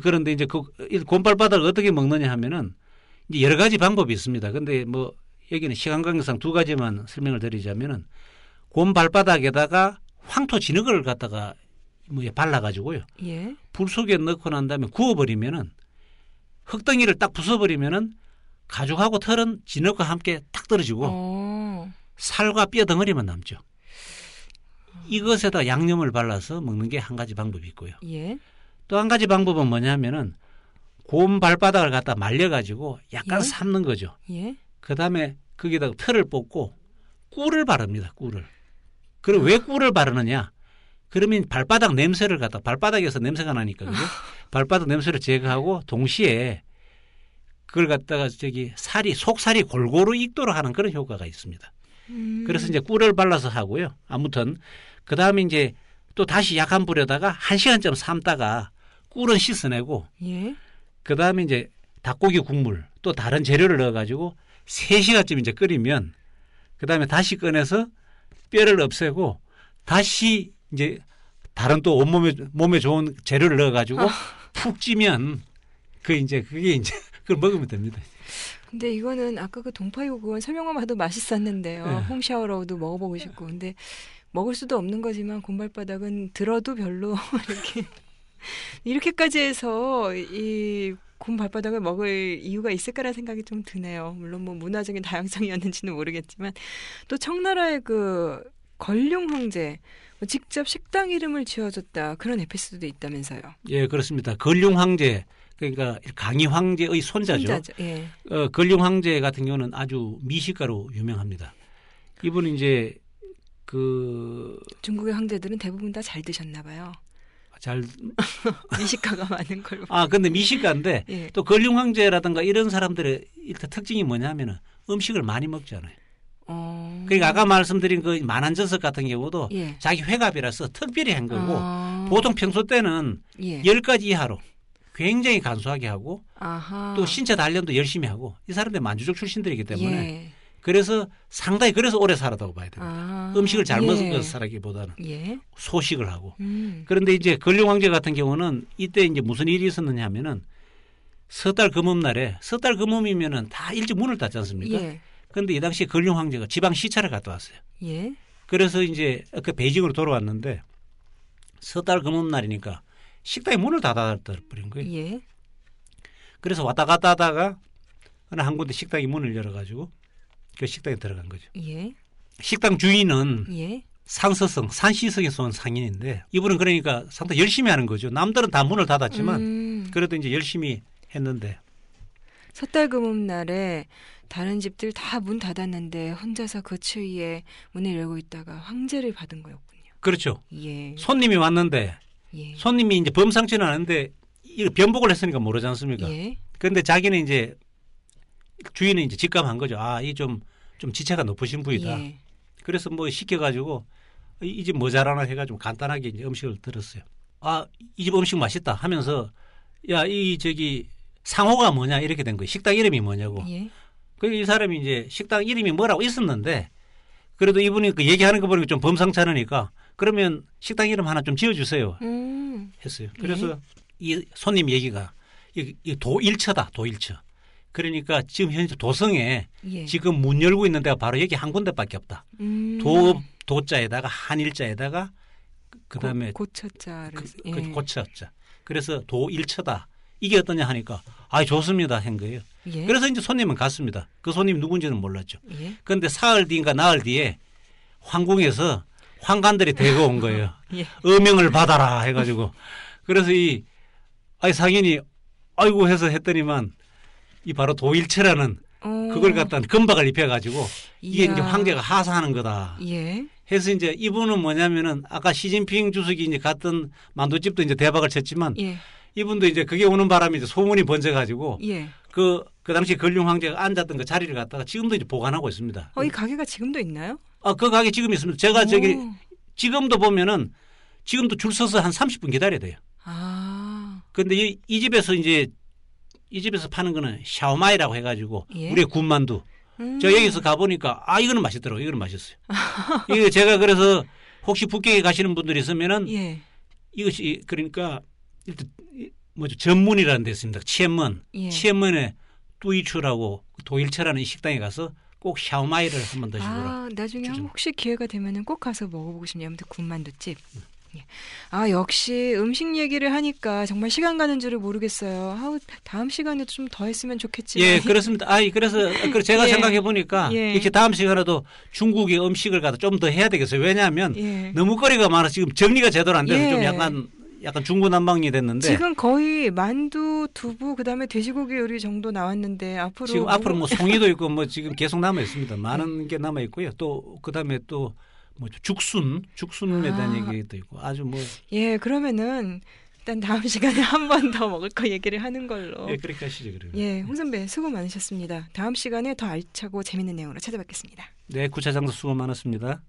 Speaker 2: 그런데 이제 그 곰발바닥을 어떻게 먹느냐 하면은 이제 여러 가지 방법이 있습니다. 근데 뭐 여기는 시간 관계상 2가지만 설명을 드리자면은 곰발바닥에다가 황토 진흙을 갖다가 뭐 발라가지고요.
Speaker 1: 예.
Speaker 2: 불 속에 넣고 난 다음에 구워버리면은 흙덩이를 딱 부숴버리면은 가죽하고 털은 진흙과 함께 탁 떨어지고 살과 뼈 덩어리만 남죠. 이것에다 양념을 발라서 먹는 게 한 가지 방법이 있고요.
Speaker 1: 예.
Speaker 2: 또 한 가지 방법은 뭐냐면은 곰 발바닥을 갖다 말려가지고 약간 삶는 거죠.
Speaker 1: 예.
Speaker 2: 그다음에 거기다가 털을 뽑고 꿀을 바릅니다. 꿀을. 그럼 왜 꿀을 바르느냐? 그러면 발바닥 냄새를 갖다 발바닥에서 냄새가 나니까 그죠? 발바닥 냄새를 제거하고 동시에 그걸 갖다가 속살이 골고루 익도록 하는 그런 효과가 있습니다. 그래서 이제 꿀을 발라서 하고요. 아무튼 그다음에 이제 또 다시 약한 불에다가 1시간쯤 삶다가 꿀은 씻어내고 그다음에 이제 닭고기 국물 또 다른 재료를 넣어가지고 3시간쯤 이제 끓이면 그다음에 다시 꺼내서 뼈를 없애고 다시 이제 다른 또 몸에 좋은 재료를 넣어가지고 푹 찌면 그게 이제 그걸 먹으면 됩니다.
Speaker 1: 근데 이거는 아까 그 동파육 그건 설명만 봐도 맛있었는데요. 네. 홈샤워로도 먹어보고 싶고. 근데 먹을 수도 없는 거지만 곰발바닥은 들어도 별로 이렇게까지 해서 이 곰발바닥을 먹을 이유가 있을까라는 생각이 좀 드네요. 물론 뭐 문화적인 다양성이었는지는 모르겠지만 또 청나라의 그 걸륭 황제 직접 식당 이름을 지어줬다 그런 에피소드도 있다면서요.
Speaker 2: 예, 그렇습니다. 걸륭 황제 그러니까 강희 황제의 손자죠.
Speaker 1: 예.
Speaker 2: 걸륭 황제 같은 경우는 아주 미식가로 유명합니다. 이분은 이제 그
Speaker 1: 중국의 황제들은 대부분 다 잘 드셨나 봐요.
Speaker 2: 잘
Speaker 1: 미식가가 많은 걸로.
Speaker 2: 근데 미식가인데 예. 또 걸륭 황제라든가 이런 사람들의 일단 특징이 뭐냐면은 음식을 많이 먹잖아요. 그러니까 아까 말씀드린 그 만안전석 같은 경우도
Speaker 1: 예.
Speaker 2: 자기 회갑이라서 특별히 한 거고 보통 평소 때는
Speaker 1: 예.
Speaker 2: 10가지 이하로 굉장히 간소하게 하고
Speaker 1: 아하.
Speaker 2: 또 신체 단련도 열심히 하고 이 사람들 만주족 출신들이기 때문에
Speaker 1: 예.
Speaker 2: 그래서 상당히 그래서 오래 살았다고 봐야 됩니다. 음식을 잘 먹어서 살았기보다는
Speaker 1: 예.
Speaker 2: 소식을 하고. 그런데 이제 근룡 황제 같은 경우는 이때 이제 무슨 일이 있었느냐 하면은 섣달 금음날에 섣달 금음이면은 다 일찍 문을 닫지 않습니까?
Speaker 1: 예.
Speaker 2: 그런데 이 당시에 근룡 황제가 지방 시찰을 갔다 왔어요.
Speaker 1: 예.
Speaker 2: 그래서 이제 그 베이징으로 돌아왔는데 섣달 금음날이니까 식당에 문을 닫아버린 거예요.
Speaker 1: 예.
Speaker 2: 그래서 왔다 갔다 하다가 어느 한 군데 식당이 문을 열어가지고 그 식당에 들어간 거죠.
Speaker 1: 예.
Speaker 2: 식당 주인은
Speaker 1: 예.
Speaker 2: 상서성, 산시성에서 온 상인인데 이분은 그러니까 상당히 열심히 하는 거죠. 남들은 다 문을 닫았지만 그래도 이제 열심히 했는데
Speaker 1: 섣달금음날에 다른 집들 다 문 닫았는데 혼자서 그 추위에 문을 열고 있다가 황제를 받은 거였군요.
Speaker 2: 그렇죠.
Speaker 1: 예.
Speaker 2: 손님이 왔는데
Speaker 1: 예.
Speaker 2: 손님이 이제 범상치는 않은데 변복을 했으니까 모르지 않습니까?
Speaker 1: 예.
Speaker 2: 그런데 자기는 이제 주인은 이제 직감한 거죠. 아, 이 좀 지체가 높으신 분이다.
Speaker 1: 예.
Speaker 2: 그래서 뭐 시켜가지고 이 집 뭐 잘하나 해가지고 간단하게 이제 음식을 들었어요. 아, 이 집 음식 맛있다 하면서 야, 이 저기 상호가 뭐냐 이렇게 된 거예요. 식당 이름이 뭐냐고.
Speaker 1: 예.
Speaker 2: 그 이 사람이 이제 식당 이름이 뭐라고 있었는데 그래도 이분이 그 얘기하는 거 보니까 좀 범상치 않으니까 그러면 식당 이름 하나 좀 지어주세요 했어요. 그래서 이 손님 얘기가 이 도일처다. 도일처. 그러니까 지금 현재 도성에
Speaker 1: 예.
Speaker 2: 지금 문 열고 있는 데가 바로 여기 한 군데밖에 없다. 도자에다가 한일자에다가 그다음에
Speaker 1: 고처자를
Speaker 2: 고처자. 그래서 도일처다. 이게 어떠냐 하니까 아 좋습니다 한 거예요.
Speaker 1: 예.
Speaker 2: 그래서 이제 손님은 갔습니다. 그 손님이 누군지는 몰랐죠.
Speaker 1: 예.
Speaker 2: 그런데 사흘 뒤인가 나흘 뒤에 황궁에서 황관들이 대거 온 거예요.
Speaker 1: 예.
Speaker 2: 어명을 받아라 해가지고 그래서 이 상인이 아이고 해서 했더니만 이 바로 도일체라는 그걸 갖다 금박을 입혀가지고 이게 이제 황제가 하사하는 거다.
Speaker 1: 예.
Speaker 2: 해서 이제 이분은 뭐냐면은 아까 시진핑 주석이 이제 갔던 만두집도 이제 대박을 쳤지만
Speaker 1: 예.
Speaker 2: 이분도 이제 그게 오는 바람에 이제 소문이 번져가지고
Speaker 1: 예.
Speaker 2: 그 당시 근룡 황제가 앉았던 그 자리를 갖다가 지금도 이제 보관하고 있습니다.
Speaker 1: 이 가게가 지금도 있나요?
Speaker 2: 그 가게 지금 있습니다. 제가 저기 지금도 보면은 지금도 줄 서서 한 30분 기다려야 돼요.
Speaker 1: 아.
Speaker 2: 근데 이 집에서 이제 이 집에서 파는 거는 샤오마이라고 해가지고
Speaker 1: 예?
Speaker 2: 우리의 군만두. 저 여기서 가보니까 이거는 맛있더라고요. 이거는 맛있어요. 이게 제가 그래서 혹시 북경에 가시는 분들이 있으면은
Speaker 1: 예.
Speaker 2: 이것이 그러니까 일단 뭐죠 전문이라는 데 있습니다. 치엔먼.
Speaker 1: 예.
Speaker 2: 치엔먼에 뚜이추라고 도일체라는 이 식당에 가서 꼭 샤오마이를 한번 드시고라.
Speaker 1: 나중에 혹시 기회가 되면은 꼭 가서 먹어보고 싶네요. 아무튼 군만두집. 역시 음식 얘기를 하니까 정말 시간 가는 줄을 모르겠어요. 다음 시간에도 좀 더 했으면 좋겠지만.
Speaker 2: 예, 그렇습니다. 그래서 제가 생각해 보니까 이렇게 다음 시간에도 중국의 음식을 갖다 좀 더 해야 되겠어요. 왜냐하면 너무 거리가 많아서 지금 정리가 제대로 안 돼서 좀 약간 중구난방이 됐는데
Speaker 1: 지금 거의 만두, 두부, 그다음에 돼지고기 요리 정도 나왔는데 앞으로
Speaker 2: 뭐 송이도 있고 뭐 지금 계속 남아 있습니다. 많은 게 남아 있고요. 또 그다음에 또 뭐 죽순에 대한 얘기도 있고 아주 뭐
Speaker 1: 그러면은 일단 다음 시간에 한 번 더 먹을 거 얘기를 하는 걸로.
Speaker 2: 그렇게 하시죠, 그러면.
Speaker 1: 홍 선배 수고 많으셨습니다. 다음 시간에 더 알차고 재밌는 내용으로 찾아뵙겠습니다.
Speaker 2: 네, 구차장도 수고 많았습니다.